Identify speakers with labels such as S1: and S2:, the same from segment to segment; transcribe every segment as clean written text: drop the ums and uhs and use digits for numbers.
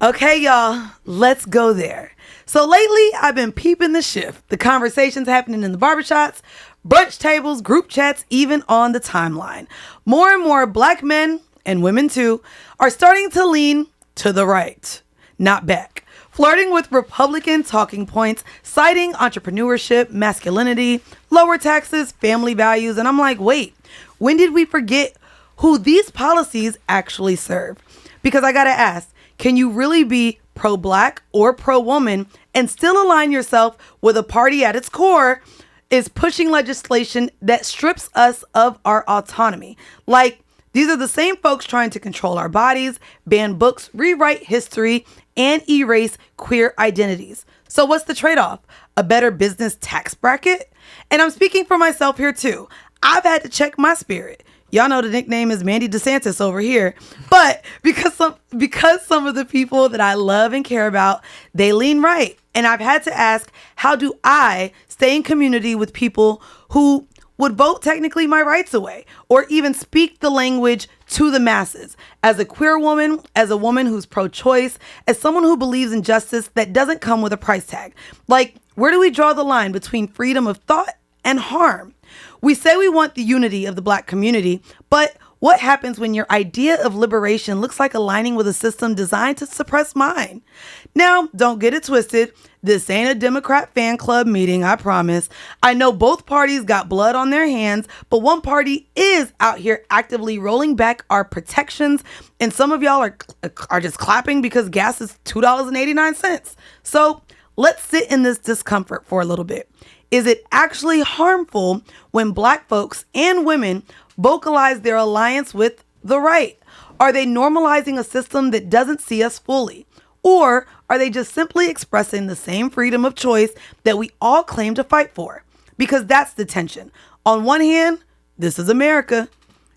S1: Okay, y'all, let's go there. So lately, I've been peeping the shift, the conversations happening in the barbershops, brunch tables, group chats, even on the timeline. More and more Black men, and women too, are starting to lean to the right, not back. Flirting with Republican talking points, citing entrepreneurship, masculinity, lower taxes, family values, and I'm like, wait, when did we forget who these policies actually serve? Because I gotta ask, can you really be pro-Black or pro-woman and still align yourself with a party at its core is pushing legislation that strips us of our autonomy? Like, these are the same folks trying to control our bodies, ban books, rewrite history, and erase queer identities. So what's the trade-off? A better business tax bracket? And I'm speaking for myself here too. I've had to check my spirit. Y'all know the nickname is Mandy DeSantis over here. But because some of the people that I love and care about, they lean right. And I've had to ask, how do I stay in community with people who would vote technically my rights away or even speak the language to the masses? As a queer woman, as a woman who's pro-choice, as someone who believes in justice that doesn't come with a price tag. Like, where do we draw the line between freedom of thought and harm? We say we want the unity of the Black community, but what happens when your idea of liberation looks like aligning with a system designed to suppress mine? Now, don't get it twisted. This ain't a Democrat fan club meeting, I promise. I know both parties got blood on their hands, but one party is out here actively rolling back our protections, and some of y'all are just clapping because gas is $2.89. So let's sit in this discomfort for a little bit. Is it actually harmful when Black folks and women vocalize their alliance with the right? Are they normalizing a system that doesn't see us fully? Or are they just simply expressing the same freedom of choice that we all claim to fight for? Because that's the tension. On one hand, this is America.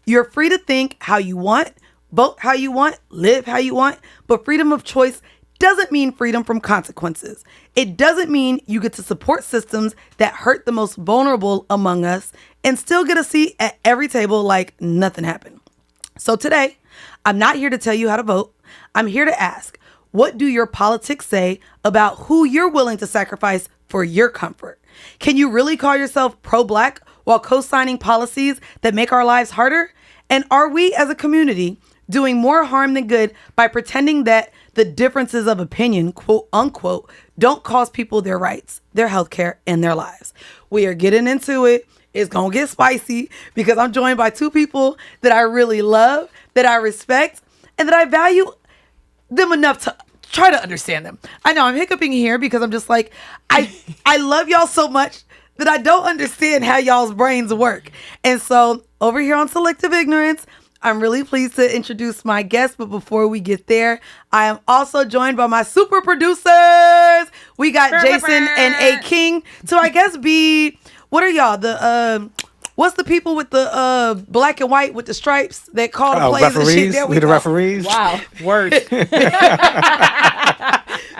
S1: You're free to think how you want, vote how you want, live how you want, but freedom of choice doesn't mean freedom from consequences. It doesn't mean you get to support systems that hurt the most vulnerable among us and still get a seat at every table like nothing happened. So today, I'm not here to tell you how to vote. I'm here to ask, what do your politics say about who you're willing to sacrifice for your comfort? Can you really call yourself pro-Black while co-signing policies that make our lives harder? And are we as a community doing more harm than good by pretending that the differences of opinion, quote unquote, don't cost people their rights, their healthcare, and their lives? We are getting into it. It's going to get spicy because I'm joined by two people that I really love, that I respect, and that I value them enough to try to understand them. I know I'm hiccuping here because I'm just like, I love y'all so much that I don't understand how y'all's brains work. And so over here on Selective Ignorance, I'm really pleased to introduce my guest, but before we get there, I am also joined by my super producers. We got Jason and A King to, I guess, be, what are y'all? What's the people with the black and white with the stripes that call the plays
S2: referees?
S1: and shit? There
S2: we the referees.
S3: Wow, words.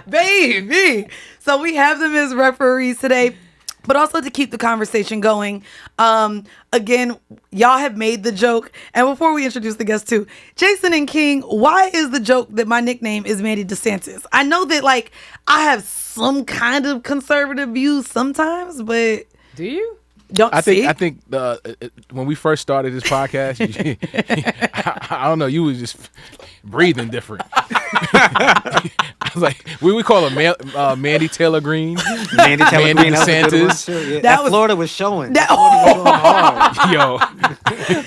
S1: Baby. So we have them as referees today. But also to keep the conversation going, again, y'all have made the joke. And before we introduce the guests too, Jason and King, why is the joke that my nickname is Mandy DeSantis? I know that, like, I have some kind of conservative views sometimes, but...
S3: Do you?
S4: I think when we first started this podcast, I don't know, you was just breathing different. I was like, we call her Mandy Taylor Green,
S2: Mandy Taylor Green,
S4: DeSantis.
S2: That Florida was showing.
S4: Yo,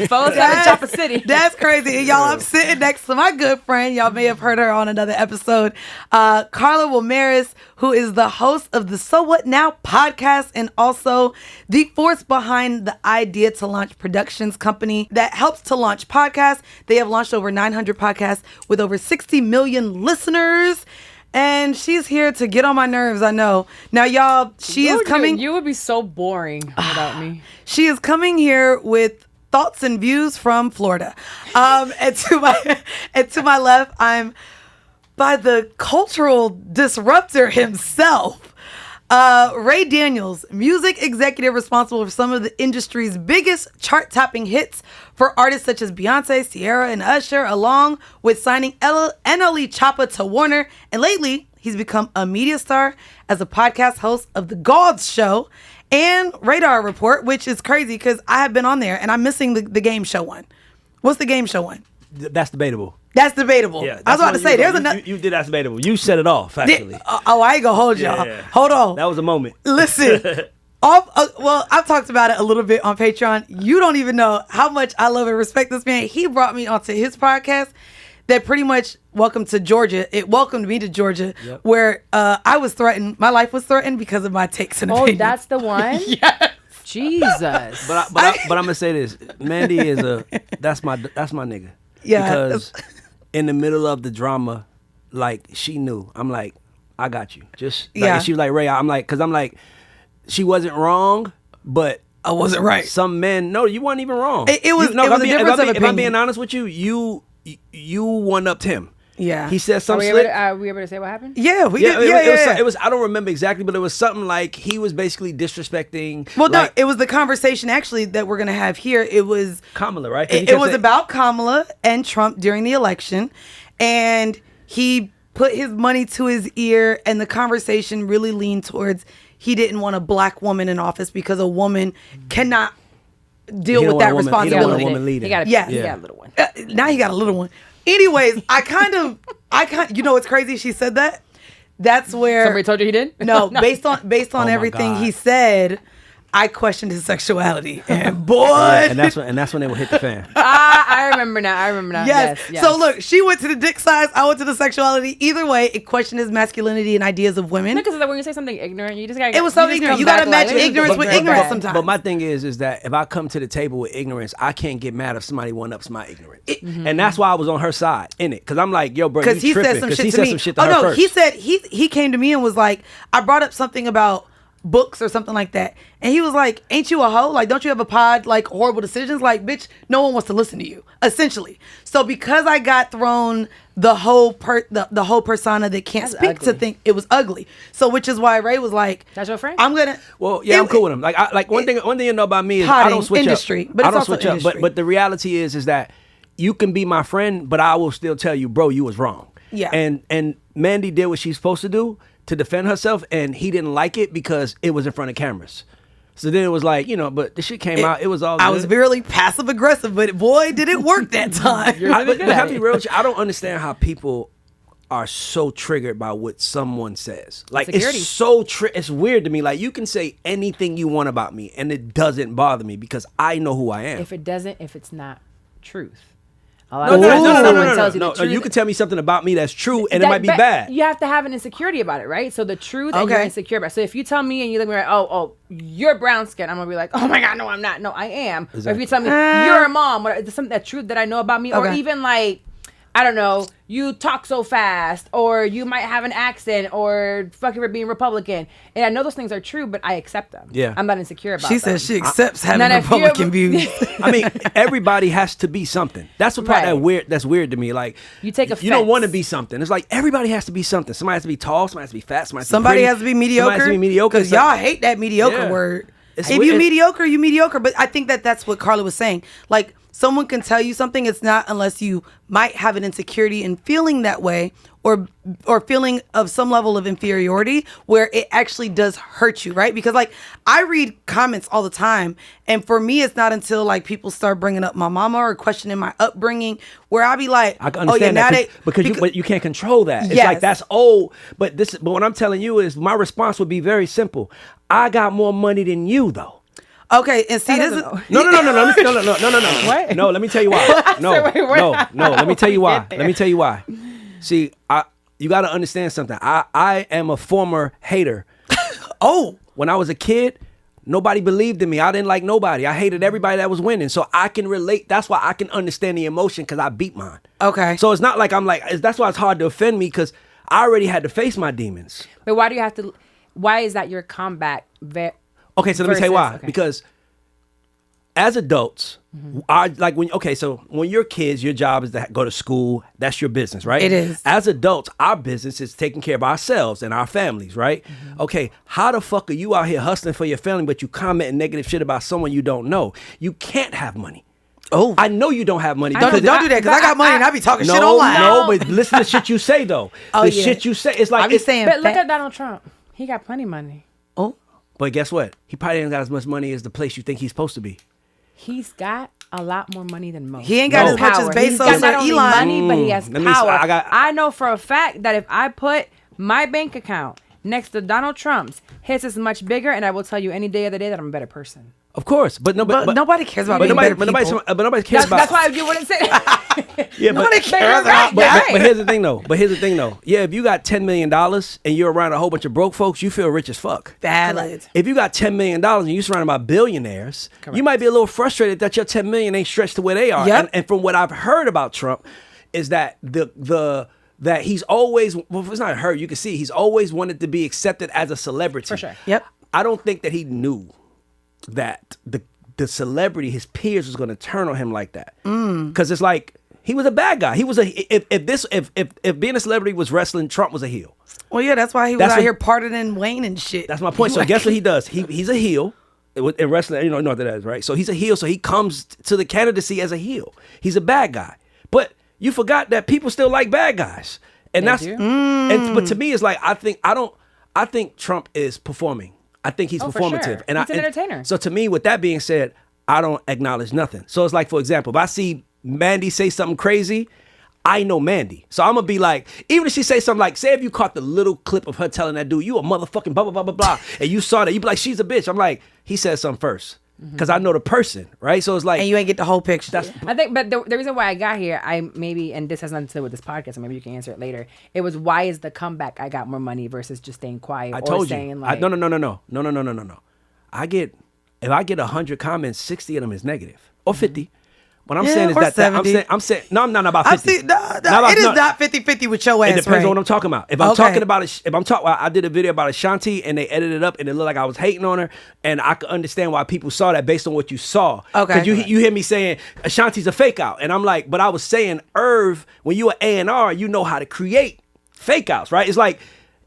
S3: Folks out of Chopper City.
S1: That's crazy. And y'all, I'm sitting next to my good friend. Y'all may have heard her on another episode. Carla Wilmaris, who is the host of the So What Now podcast and also the force behind the Idea to Launch Productions company that helps to launch podcasts. They have launched over 900 podcasts with over 60 million listeners. And she's here to get on my nerves, I know. Now, y'all, she is coming.
S3: You would be so boring without me.
S1: She is coming here with thoughts and views from Florida. And to my left, I'm by the cultural disruptor himself. Ray Daniels, music executive responsible for some of the industry's biggest chart-topping hits for artists such as Beyonce, Ciara, and Usher, along with signing NLE Choppa to Warner. And lately, he's become a media star as a podcast host of The Gods Show and Radar Report, which is crazy because I have been on there and I'm missing the game show one. What's the game show one?
S5: That's debatable.
S1: That's debatable.
S5: Yeah,
S1: I was about to say, there's
S5: another.
S1: another.
S5: You did that's debatable. You set it off, actually.
S1: I ain't gonna hold y'all.
S5: Yeah.
S1: Hold on.
S5: That was a moment.
S1: Listen. Well, I've talked about it a little bit on Patreon. You don't even know how much I love and respect this man. He brought me onto his podcast that pretty much welcomed me to Georgia,
S5: Yep.
S1: where I was threatened. My life was threatened because of my takes and
S3: Oh,
S1: opinions.
S3: that's the one?
S1: Yes.
S3: Jesus.
S5: But I'm gonna say this. Mandy is that's my nigga.
S1: Yeah.
S5: Because in the middle of the drama, like she knew. I'm like, I got you. Just like,
S1: Yeah.
S5: and she was like, Ray, I'm like, because I'm like, she wasn't wrong, but
S1: I wasn't right.
S5: some men, no, you weren't even wrong.
S1: It was
S5: You, no,
S1: a difference of
S5: if I'm
S1: opinion.
S5: being honest with you, you one-upped him.
S1: Yeah.
S5: He said
S3: Are
S5: something
S3: we,
S5: slick.
S3: able to say what happened?
S1: Yeah, we
S5: Yeah,
S1: did. Yeah.
S5: it was. I don't remember exactly, but it was something like he was basically disrespecting.
S1: Well, no,
S5: like,
S1: it was the conversation actually that we're gonna have here. It was
S5: Kamala, right? 'Cause he
S1: It
S5: kept
S1: was
S5: saying-
S1: about Kamala and Trump during the election, and he put his money to his ear, and the conversation really leaned towards he didn't want a black woman in office because a woman cannot deal
S5: He
S1: with
S5: don't
S1: that
S5: want a woman- he don't want a
S1: responsibility.
S5: woman leading.
S3: He got a,
S1: Yeah.
S3: he got a little one.
S1: Now he got a little one. Anyways, you know what's crazy? She said that. That's where
S3: Somebody told you he did?
S1: No, based on
S5: Oh my
S1: everything
S5: God.
S1: he said, I questioned his sexuality, and boy,
S5: and that's when they will hit the fan.
S3: I remember now.
S1: yes.
S3: Yes.
S1: So look, she went to the dick size, I went to the sexuality. Either way, it questioned his masculinity and ideas of women.
S3: Because when you say something ignorant, you just gotta.
S1: It was so
S3: just
S1: ignorant.
S3: come
S1: You gotta
S3: back
S1: match
S3: like,
S1: ignorance with ignorance sometimes.
S5: But my thing is that if I come to the table with ignorance, I can't get mad if somebody one-ups my ignorance. And that's why I was on her side in it. Because I'm like, yo, bro, you
S1: Because he
S5: tripping.
S1: said some
S5: 'Cause
S1: shit
S5: he
S1: to
S5: said
S1: me.
S5: some shit to
S1: Oh
S5: her
S1: no,
S5: first.
S1: he said he came to me and was like, I brought up something about books or something like that, and he was like, ain't you a hoe? Like, don't you have a pod, like horrible decisions? Like, bitch, no one wants to listen to you, essentially. So because I got thrown the whole persona that can't
S3: That's
S1: speak to
S3: ugly.
S1: think, it was ugly. So which is why Ray was like,
S3: That's your friend?
S1: I'm gonna
S5: Well, yeah, I'm cool with him. Like, one thing you know about me is I
S1: Potting,
S5: don't switch
S1: industry,
S5: up.
S1: but
S5: I
S1: it's
S5: don't
S1: also
S5: switch up.
S1: industry.
S5: But the reality is that you can be my friend, but I will still tell you, bro, you was wrong.
S1: Yeah.
S5: And Mandy did what she's supposed to do to defend herself, and he didn't like it because it was in front of cameras. So then it was like, but the shit came out. It was all.
S1: I
S5: good.
S1: was very passive aggressive, but boy, did it work that time.
S5: But have to be real with you, I don't understand how people are so triggered by what someone says. Like
S3: Insecurity.
S5: it's so it's weird to me. Like you can say anything you want about me, and it doesn't bother me because I know who I am.
S3: if it's not truth.
S5: No, you can tell me something about me that's true, and it might be bad.
S3: You have to have an insecurity about it, right? So the truth and you're
S1: Okay.
S3: insecure about it. So if you tell me and you look at me like, oh, you're brown skin, I'm gonna be like, oh my God, no, I'm not. No, I am. Or if you tell me you're a mom, something that truth that I know about me, or
S1: Okay.
S3: even like, I don't know, you talk so fast, or you might have an accent, or fuck you for being Republican. And I know those things are true, but I accept them.
S5: Yeah.
S3: I'm not insecure about
S1: She
S3: them.
S1: says she accepts having
S3: Now, if you
S1: Republican
S3: ever-
S1: views.
S5: I mean, everybody has to be something. That's the part
S3: Right.
S5: that's weird to me. Like
S3: You take
S5: You don't
S3: offense.
S5: want to be something. It's like everybody has to be something. Somebody has to be tall. Somebody has to be fat.
S1: Somebody
S5: pretty,
S1: has to be mediocre.
S5: Somebody has to be mediocre.
S1: Because y'all hate that mediocre
S5: Yeah.
S1: word.
S5: It's
S1: If
S5: weird.
S1: you mediocre, you mediocre. But I think that's what Carla was saying. Like, someone can tell you something. It's not unless you might have an insecurity in feeling that way, or feeling of some level of inferiority where it actually does hurt you, right? Because like I read comments all the time, and for me it's not until like people start bringing up my mama or questioning my upbringing where I'll be like,
S5: I can understand
S1: now
S5: that because you can't control that. It's
S1: Yes.
S5: like that's old. But what I'm telling you is my response would be very simple. I got more money than you though.
S1: okay, and see, this is
S5: No.
S3: What?
S5: No, let me tell you why. No,
S3: said, wait, what?
S5: no. Let me tell you why.
S3: Get there.
S5: Let me tell you why. See, you got to understand something. I am a former hater.
S1: oh.
S5: When I was a kid, nobody believed in me. I didn't like nobody. I hated everybody that was winning. So I can relate. That's why I can understand the emotion because I beat mine.
S1: Okay.
S5: So it's not like that's why it's hard to offend me because I already had to face my demons.
S3: But why do you have to? Why is that your comeback?
S5: Okay, so let me tell you
S3: Versus-
S5: why.
S3: okay.
S5: Because as adults, when you're kids, your job is to go to school. That's your business, right?
S1: It is.
S5: As adults, our business is taking care of ourselves and our families, right? Okay, how the fuck are you out here hustling for your family, but you commenting negative shit about someone you don't know? You can't have money.
S1: Oh,
S5: I know you don't have money.
S1: don't do that because I got money and I be talking shit
S5: No,
S1: online.
S5: no, but listen to shit you say though. The shit you say, it's like
S1: I be saying.
S3: But look at Donald Trump. He got plenty of money.
S1: Oh,
S5: But guess what? He probably ain't got as much money as the place you think he's supposed to be.
S3: He's got a lot more money than most.
S1: he ain't got as much as
S3: Power. He's
S1: Bezos
S3: got not
S1: or
S3: only
S1: Elon.
S3: money, but he has
S5: Let me see.
S3: power. I know for a fact that if I put my bank account next to Donald Trump's, his is much bigger, and I will tell you any day of the day that I'm a better person.
S5: Of course, but
S1: nobody cares about
S5: but
S1: being
S5: nobody,
S1: better people.
S5: but nobody cares about.
S3: That's why you wouldn't say that.
S5: Yeah,
S1: Nobody
S5: but,
S1: cares about
S5: but,
S1: that.
S5: but here's the thing though. Yeah, if you got $10 million and you're around a whole bunch of broke folks, you feel rich as fuck.
S1: Valid.
S5: If you got $10 million and you're surrounded by billionaires, you might be a little frustrated that your $10 million ain't stretched to where they are.
S1: Yep.
S5: And from what I've heard about Trump, is that that he's always, well, if it's not heard, you can see he's always wanted to be accepted as a celebrity.
S3: For sure.
S1: Yep.
S5: I don't think that he knew that the celebrity, his peers, was going to turn on him like that. Because it's like he was a bad guy. He was if being a celebrity was wrestling, Trump was a heel.
S1: Well, yeah, that's why he was
S5: That's
S1: out
S5: what-
S1: here pardoning Wayne and shit.
S5: That's my point. So guess what he does? He's a heel in wrestling. You know what that is, right? So he's a heel. So he comes to the candidacy as a heel. He's a bad guy. But you forgot that people still like bad guys, and
S3: They do.
S5: but to me, it's like I think Trump is performing. I think he's
S3: Oh, for
S5: performative,
S3: sure.
S5: and
S3: He's an entertainer.
S5: So to me, with that being said, I don't acknowledge nothing. So it's like, for example, if I see Mandy say something crazy, I know Mandy. So I'm gonna be like, even if she say something like, say if you caught the little clip of her telling that dude, you a motherfucking blah blah blah blah blah, and you saw that, you be like, she's a bitch. I'm like, he said something first. Because I know the person, right? So it's like,
S1: and you ain't get the whole picture.
S3: I think, but the reason why I got here, and this has nothing to do with this podcast, so maybe you can answer it later. It was, why is the comeback I got more money versus just staying quiet?
S5: I
S3: or
S5: told
S3: saying
S5: you.
S3: Like,
S5: No. If I get 100 comments, 60 of them is negative or 50. What I'm saying is
S1: or
S5: that
S1: 70.
S5: I'm saying no, I'm not about
S1: I
S5: 50.
S1: see. It is not 50-50 with your ass.
S5: It depends
S1: right?
S5: on what I'm talking about. If I'm
S1: Okay.
S5: talking about it, I did a video about Ashanti and they edited it up and it looked like I was hating on her, and I could understand why people saw that based on what you saw.
S1: Okay.
S5: Because you hear me saying Ashanti's a fake out, and I'm like, but I was saying, Irv, when you are A&R, you know how to create fake outs, right? It's like,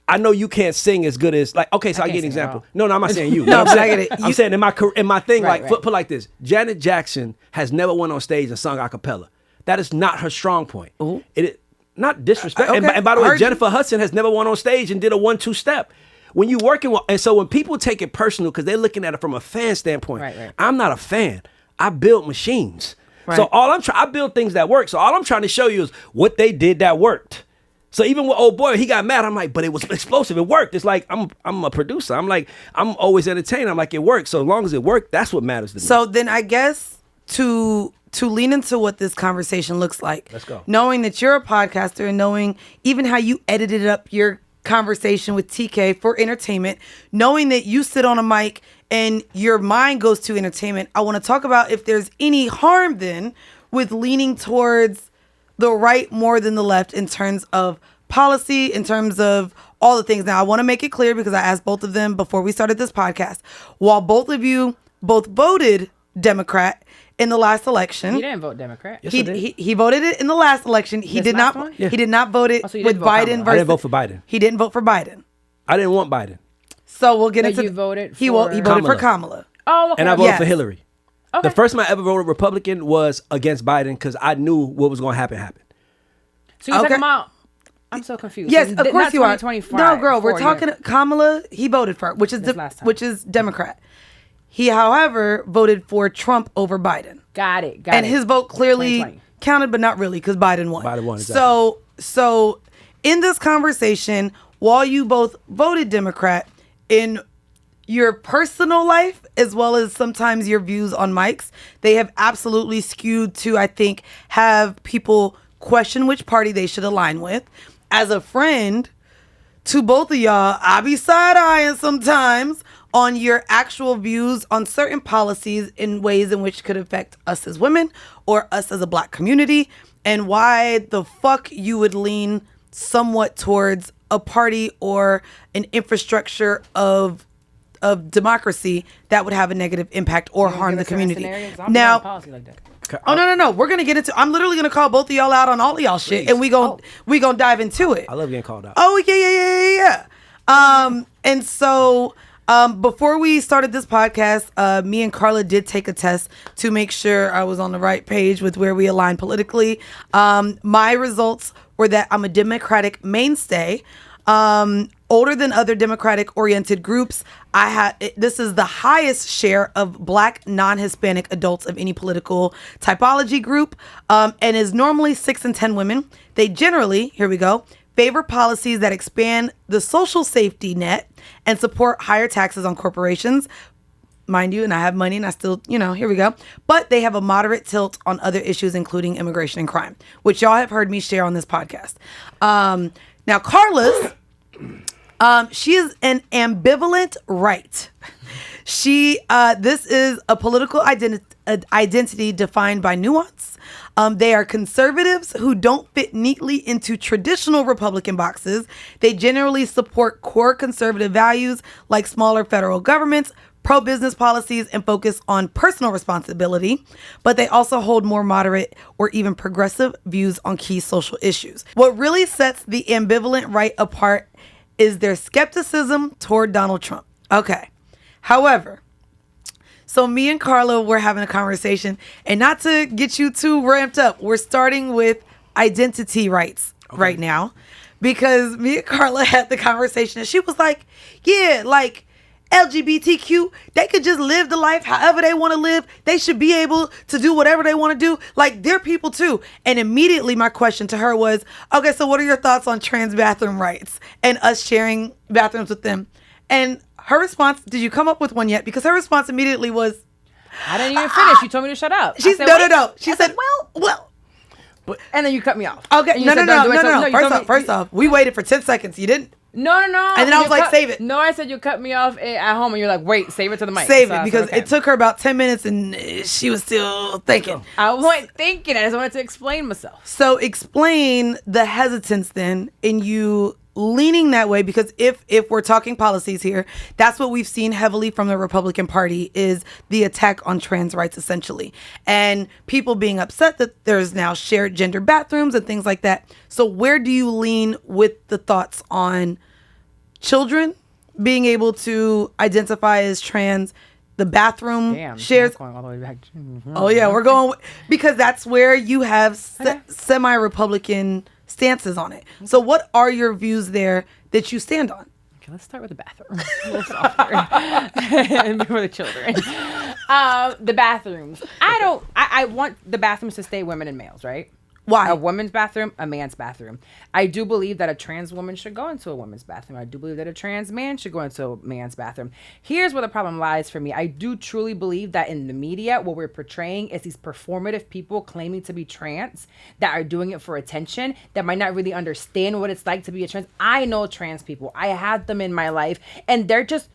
S5: I know you can't sing as good as, like, okay, so I
S3: can't
S5: give you an
S3: sing at
S5: example.
S3: all.
S5: No, I'm not saying you.
S1: No,
S5: I'm
S1: but
S5: saying,
S1: I get it.
S5: I'm saying in my thing,
S3: Right,
S5: like,
S3: right.
S5: put like this. Janet Jackson has never went on stage and sung a cappella. That is not her strong point.
S1: Ooh.
S5: Not disrespect.
S1: Okay,
S5: And by the way,
S1: heard you.
S5: Jennifer Hudson has never went on stage and did a 1-2 step. When you working with, and so when people take it personal because they're looking at it from a fan standpoint,
S3: Right.
S5: I'm not a fan. I build machines.
S1: Right.
S5: So I build things that work. So all I'm trying to show you is what they did that worked. So even with old boy, he got mad. I'm like, but it was explosive. It worked. It's like I'm a producer. I'm like, I'm always entertained. I'm like, it worked. So as long as it worked, that's what matters to me.
S1: So then I guess to lean into what this conversation looks like.
S5: Let's go.
S1: Knowing that you're a podcaster and knowing even how you edited up your conversation with TK for entertainment, knowing that you sit on a mic and your mind goes to entertainment, I want to talk about if there's any harm then with leaning towards the right more than the left in terms of policy, in terms of all the things. Now, I want to make it clear because I asked both of them before we started this podcast. While both of you both voted Democrat in the last election.
S3: He didn't vote Democrat.
S5: Yes, I did.
S1: He voted it in the last election. He
S3: This
S1: did
S3: last
S1: not.
S3: one?
S5: Yeah.
S1: He did not vote it
S3: Oh, so you
S1: with
S3: didn't vote
S1: Biden
S3: Kamala.
S1: versus.
S5: I didn't vote for Biden.
S1: He didn't vote for Biden.
S5: I didn't want Biden.
S1: So we'll get
S3: But
S1: into.
S3: you voted
S1: He
S3: for-
S1: voted for Kamala.
S3: Oh, okay.
S5: And I voted
S1: Yes.
S5: for Hillary.
S3: Okay.
S5: The first time I ever voted Republican was against Biden because I knew what was going to happen.
S3: So you're
S1: Okay.
S3: talking about? I'm so confused.
S1: Yes,
S3: So
S1: of course
S3: not
S1: you are.
S3: 2024.
S1: No, girl, we're
S3: Four
S1: talking
S3: years.
S1: Kamala. He voted for, which is
S3: This last time.
S1: which is Democrat. He, however, voted for Trump over Biden.
S3: Got it.
S1: And his vote clearly
S3: 2020.
S1: counted, but not really, because Biden won.
S5: Biden won, exactly.
S1: So in this conversation, while you both voted Democrat, in your personal life, as well as sometimes your views on mics, they have absolutely skewed to, I think, have people question which party they should align with. As a friend to both of y'all, I be side-eyeing sometimes on your actual views on certain policies in ways in which could affect us as women or us as a black community, and why the fuck you would lean somewhat towards a party or an infrastructure of of democracy that would have a negative impact or harm the community.
S3: Now,
S1: Now, oh no, we're gonna get into. I'm literally gonna call both of y'all out on all of y'all shit, and we gonna dive into it.
S5: I love getting called out.
S1: Oh yeah. And so before we started this podcast, me and Carla did take a test to make sure I was on the right page with where we align politically. My results were that I'm a Democratic mainstay. Older than other Democratic-oriented groups, this is the highest share of Black non-Hispanic adults of any political typology group, and is normally 6 in 10 women. They generally, here we go, favor policies that expand the social safety net and support higher taxes on corporations. Mind you, and I have money and I still, here we go. But they have a moderate tilt on other issues, including immigration and crime, which y'all have heard me share on this podcast. Now, Carla's, she is an ambivalent right. This is a political identity defined by nuance. They are conservatives who don't fit neatly into traditional Republican boxes. They generally support core conservative values like smaller federal governments, pro-business policies, and focus on personal responsibility, but they also hold more moderate or even progressive views on key social issues. What really sets the ambivalent right apart is their skepticism toward Donald Trump. Okay. However, so me and Carla were having a conversation, and not to get you too ramped up, we're starting with identity rights right now, because me and Carla had the conversation, and she was like, yeah, like, LGBTQ, they could just live the life however they want to live. They should be able to do whatever they want to do. Like, they're people too. And immediately my question to her was, okay, so what are your thoughts on trans bathroom rights and us sharing bathrooms with them? And her response, did you come up with one yet? Because her response immediately was,
S3: I didn't even finish. You told me to shut up.
S1: She said, no. She said, well.
S3: And then you cut me off.
S1: Okay, no. First off, we waited for 10 seconds. You didn't?
S3: No.
S1: And then I was like, save it.
S3: No, I said you cut me off at home, and you're like, wait, save it to the mic.
S1: Save it, because it took her about 10 minutes, and she was still thinking.
S3: I wasn't thinking. I just wanted to explain myself.
S1: So explain the hesitance then in you leaning that way, because if we're talking policies here, that's what we've seen heavily from the Republican Party is the attack on trans rights, essentially. And people being upset that there's now shared gender bathrooms and things like that. So where do you lean with the thoughts on children being able to identify as trans, the bathroom shares?
S3: Going all the way back.
S1: Oh yeah, we're going, because that's where you have semi-Republican stances on it. So what are your views there that you stand on?
S3: Okay, let's start with the bathroom. A little softer before the children. The bathrooms. I want the bathrooms to stay women and males, right?
S1: Why?
S3: A woman's bathroom, a man's bathroom. I do believe that a trans woman should go into a woman's bathroom. I do believe that a trans man should go into a man's bathroom. Here's where the problem lies for me. I do truly believe that in the media, what we're portraying is these performative people claiming to be trans that are doing it for attention, that might not really understand what it's like to be a trans. I know trans people. I had them in my life, and they're just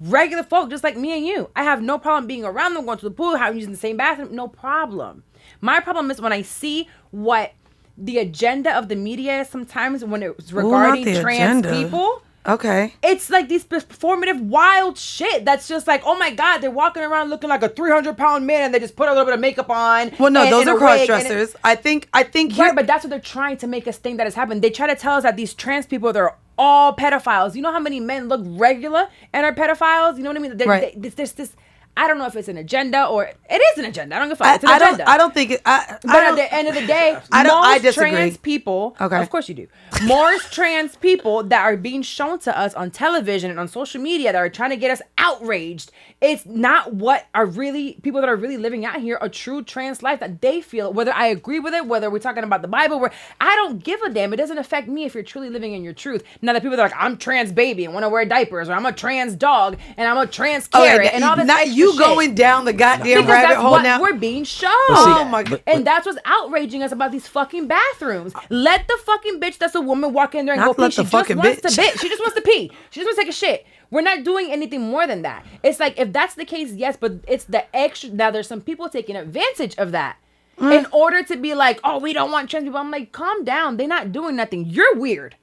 S3: regular folk, just like me and you. I have no problem being around them, going to the pool, using the same bathroom. No problem. My problem is when I see what the agenda of the media is sometimes when it's regarding trans people.
S1: Okay.
S3: It's like these performative wild shit that's just like, oh my God, they're walking around looking like a 300-pound man and they just put a little bit of makeup on.
S1: Well, no, those are cross-dressers. I think
S3: right, but that's what they're trying to make us think that has happened. They try to tell us that these trans people, they're all pedophiles. You know how many men look regular and are pedophiles? You know what I mean?
S1: Right.
S3: There's this. I don't know if it's an agenda or it is an agenda. I don't give a fuck. It's an agenda.
S1: I don't think it. But
S3: at the end of the day,
S1: I disagree.
S3: Trans people.
S1: Okay.
S3: Of course you do. Most trans people that are being shown to us on television and on social media that are trying to get us outraged. It's not what are really people that are really living out here a true trans life that they feel. Whether I agree with it, whether we're talking about the Bible, where I don't give a damn. It doesn't affect me if you're truly living in your truth. Now the people that are like, I'm trans baby and want to wear diapers, or I'm a trans dog and I'm a trans carrot and all this.
S1: Not you going down the goddamn rabbit hole
S3: what
S1: now.
S3: We're being shown.
S1: Oh my God.
S3: And that's what's outraging us about these fucking bathrooms. Let the fucking bitch that's a woman walk in there and go pee. She just wants to bitch. She just wants to pee. She just wants to take a shit. We're not doing anything more than that. It's like, if that's the case, yes, but it's the extra. Now there's some people taking advantage of that in order to be like, oh, we don't want trans people. I'm like, calm down. They're not doing nothing. You're weird.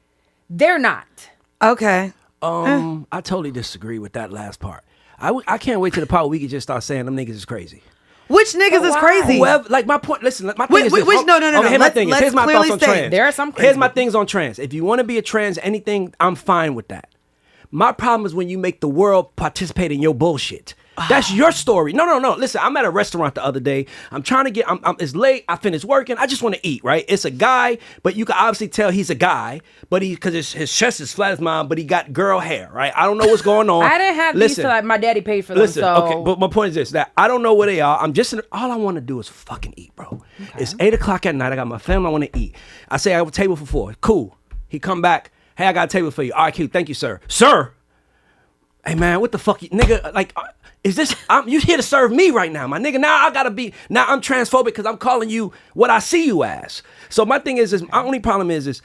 S3: They're not.
S1: Okay.
S5: I totally disagree with that last part. I can't wait to the part where we can just start saying them niggas is crazy.
S1: Which niggas is crazy?
S5: Whoever, like my point. Listen, my thing is this.
S1: No.
S5: Here's my thing. Here's my thoughts on trans.
S3: There are some crazy
S5: Here's my things on trans. If you want to be a trans anything, I'm fine with that. My problem is when you make the world participate in your bullshit. That's your story. No. Listen, I'm at a restaurant the other day. I'm trying to get. It's late. I finished working. I just want to eat. Right? It's a guy, but you can obviously tell he's a guy. But because his chest is flat as mine, but he got girl hair. Right? I don't know what's going on.
S3: I didn't have these till like my daddy paid for them.
S5: Listen, okay. But my point is this: that I don't know where they are. I'm just all I want to do is fucking eat, bro. Okay. It's 8:00 at night. I got my family. I want to eat. I say I have a table for 4. Cool. He come back. Hey, I got a table for you. All right, cute. Thank you, sir. Sir. Hey man, what the fuck, nigga? Like, is this? You here to serve me right now, my nigga? Now I'm transphobic because I'm calling you what I see you as. So my thing is my only problem is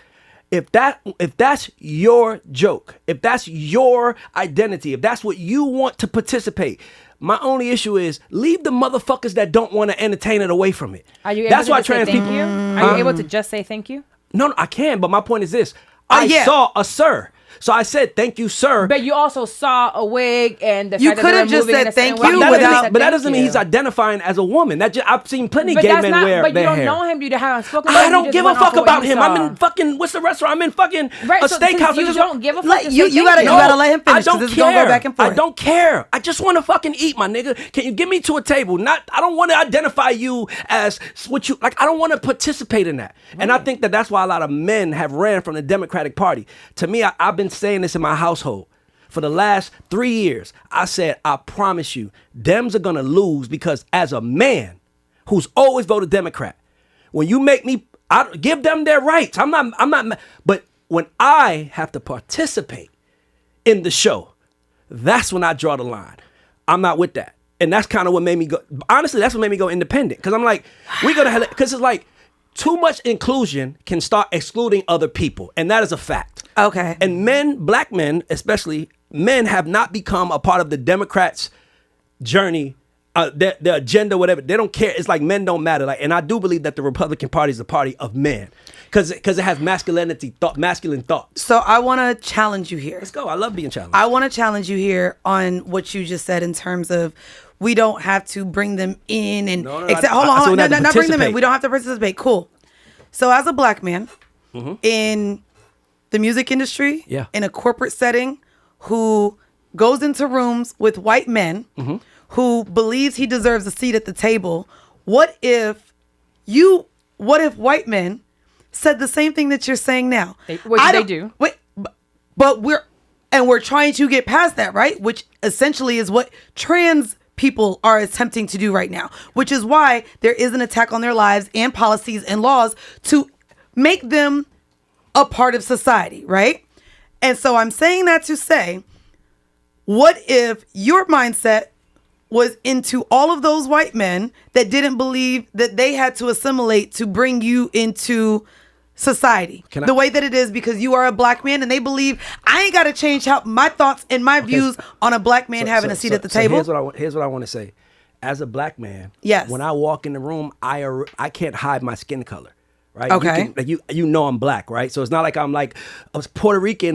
S5: if that's your joke, if that's your identity, if that's what you want to participate. My only issue is leave the motherfuckers that don't want to entertain it away from it.
S3: Are you able
S5: that's
S3: to
S5: why
S3: just say
S5: trans
S3: thank
S5: people.
S3: you? Are you able to just say thank you?
S5: No, I can. But my point is this: I saw a sir. So I said, thank you, sir.
S3: But you also saw a wig and the
S1: You
S3: fact that
S1: could
S3: they
S1: have
S3: were
S1: just
S3: moving in
S1: said
S3: a certain
S1: thank
S3: way.
S1: you
S3: You
S5: But
S3: could've said
S5: that
S3: thank
S5: doesn't mean
S3: you.
S5: he's identifying as a woman. I've seen plenty
S3: But
S5: gay
S3: that's
S5: men
S3: not.
S5: wear
S3: But you
S5: their
S3: don't
S5: hair.
S3: know him. You haven't spoken. to him.
S5: I
S3: You
S5: don't
S3: just
S5: give a
S3: went off
S5: fuck
S3: of what
S5: about
S3: you
S5: him.
S3: saw.
S5: I'm in fucking, what's the restaurant? I'm in fucking
S3: Right,
S5: a
S3: so
S5: steakhouse.
S3: since you don't give a fuck.
S1: Like,
S3: just
S1: you
S3: say thank
S1: gotta let him finish.
S5: I
S1: 'cause
S5: don't
S1: this is
S5: care.
S1: gonna go back and forth.
S5: I don't care. I just want to fucking eat, my nigga. Can you get me to a table? I don't want to identify you as what you like. I don't want to participate in that. And I think that's why a lot of men have ran from the Democratic Party. To me, I've been saying this in my household. For the last 3 years, I said, I promise you, Dems are going to lose because as a man who's always voted Democrat, when you make me, I give them their rights. I'm not, but when I have to participate in the show, that's when I draw the line. I'm not with that. And that's kind of what made me go, honestly, that's what made me go independent. Cause I'm like, cause it's like too much inclusion can start excluding other people. And that is a fact.
S1: Okay.
S5: And men, black men, especially men have not become a part of the Democrats' journey, their agenda, whatever. They don't care. It's like men don't matter. Like, and I do believe that the Republican Party is the party of men, because it has masculine thought.
S1: So I want to challenge you here.
S5: Let's go. I love being challenged.
S1: I want to challenge you here on what you just said in terms of we don't have to bring them in and
S5: No,
S1: hold
S5: I
S1: on,
S5: said we have to
S1: not bring them in.
S5: participate.
S1: We don't have to participate. Cool. So as a black man in the music industry,
S5: Yeah.
S1: in a corporate setting, who goes into rooms with white men, who believes he deserves a seat at the table, what if white men said the same thing that you're saying now?
S3: Which they do.
S1: Wait, but we're trying to get past that, right? Which essentially is what trans people are attempting to do right now, which is why there is an attack on their lives and policies and laws to make them a part of society, right? And so I'm saying that to say, what if your mindset was into all of those white men that didn't believe that they had to assimilate to bring you into society the way that it is because you are a black man, and they believe I ain't got to change how my thoughts and my views on a black man having a seat at the table.
S5: Here's what I want to say. As a black man,
S1: yes,
S5: when I walk in the room, I can't hide my skin color. Right.
S1: Okay.
S5: You know I'm black, right? So it's not like I'm like a Puerto Rican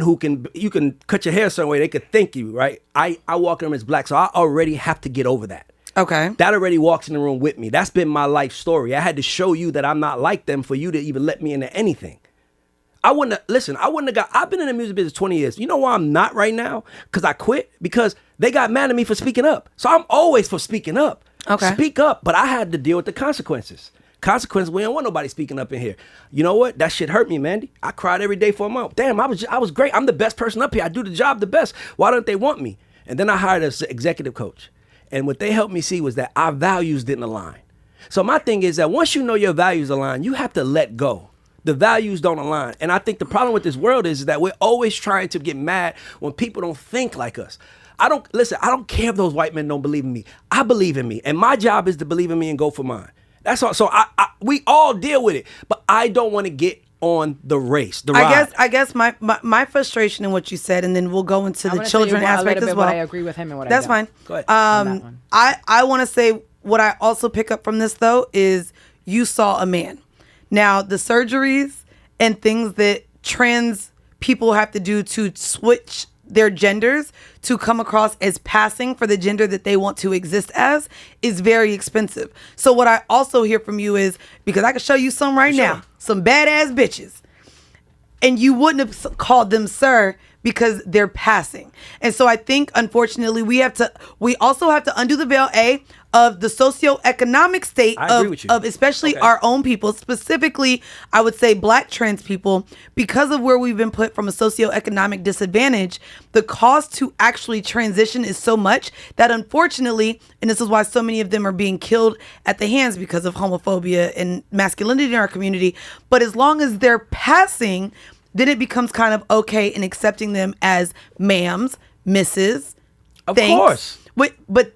S5: you can cut your hair a certain way. They could think you, right? I walk in the room as black, so I already have to get over that.
S1: Okay.
S5: That already walks in the room with me. That's been my life story. I had to show you that I'm not like them for you to even let me into anything. I've been in the music business 20 years. You know why I'm not right now? Because I quit. Because they got mad at me for speaking up. So I'm always for speaking up.
S1: Okay.
S5: Speak up. But I had to deal with the consequences. We don't want nobody speaking up in here. You know what? That shit hurt me, Mandy. I cried every day for a month. Damn, I was great. I'm the best person up here. I do the job the best. Why don't they want me? And then I hired an executive coach. And what they helped me see was that our values didn't align. So my thing is that once you know your values align, you have to let go. The values don't align. And I think the problem with this world is that we're always trying to get mad when people don't think like us. I don't care if those white men don't believe in me. I believe in me. And my job is to believe in me and go for mine. That's all. So we all deal with it, but I don't want to get on the race.
S1: I guess my frustration in what you said, and then we'll go into the children aspect as well.
S3: I agree with him and what
S1: that's
S3: I don't.
S1: fine.
S5: Go ahead.
S1: I want to say what I also pick up from this though is you saw a man. Now the surgeries and things that trans people have to do to switch their genders to come across as passing for the gender that they want to exist as is very expensive. So what I also hear from you is, because I can show you some right now, some badass bitches, and you wouldn't have called them sir because they're passing. And so I think, unfortunately, we also have to undo the veil, of the socioeconomic state of especially our own people, specifically, I would say Black trans people, because of where we've been put from a socioeconomic disadvantage. The cost to actually transition is so much that, unfortunately, and this is why so many of them are being killed at the hands because of homophobia and masculinity in our community. But as long as they're passing, then it becomes kind of okay in accepting them as ma'ams, misses.
S5: Of course.
S1: But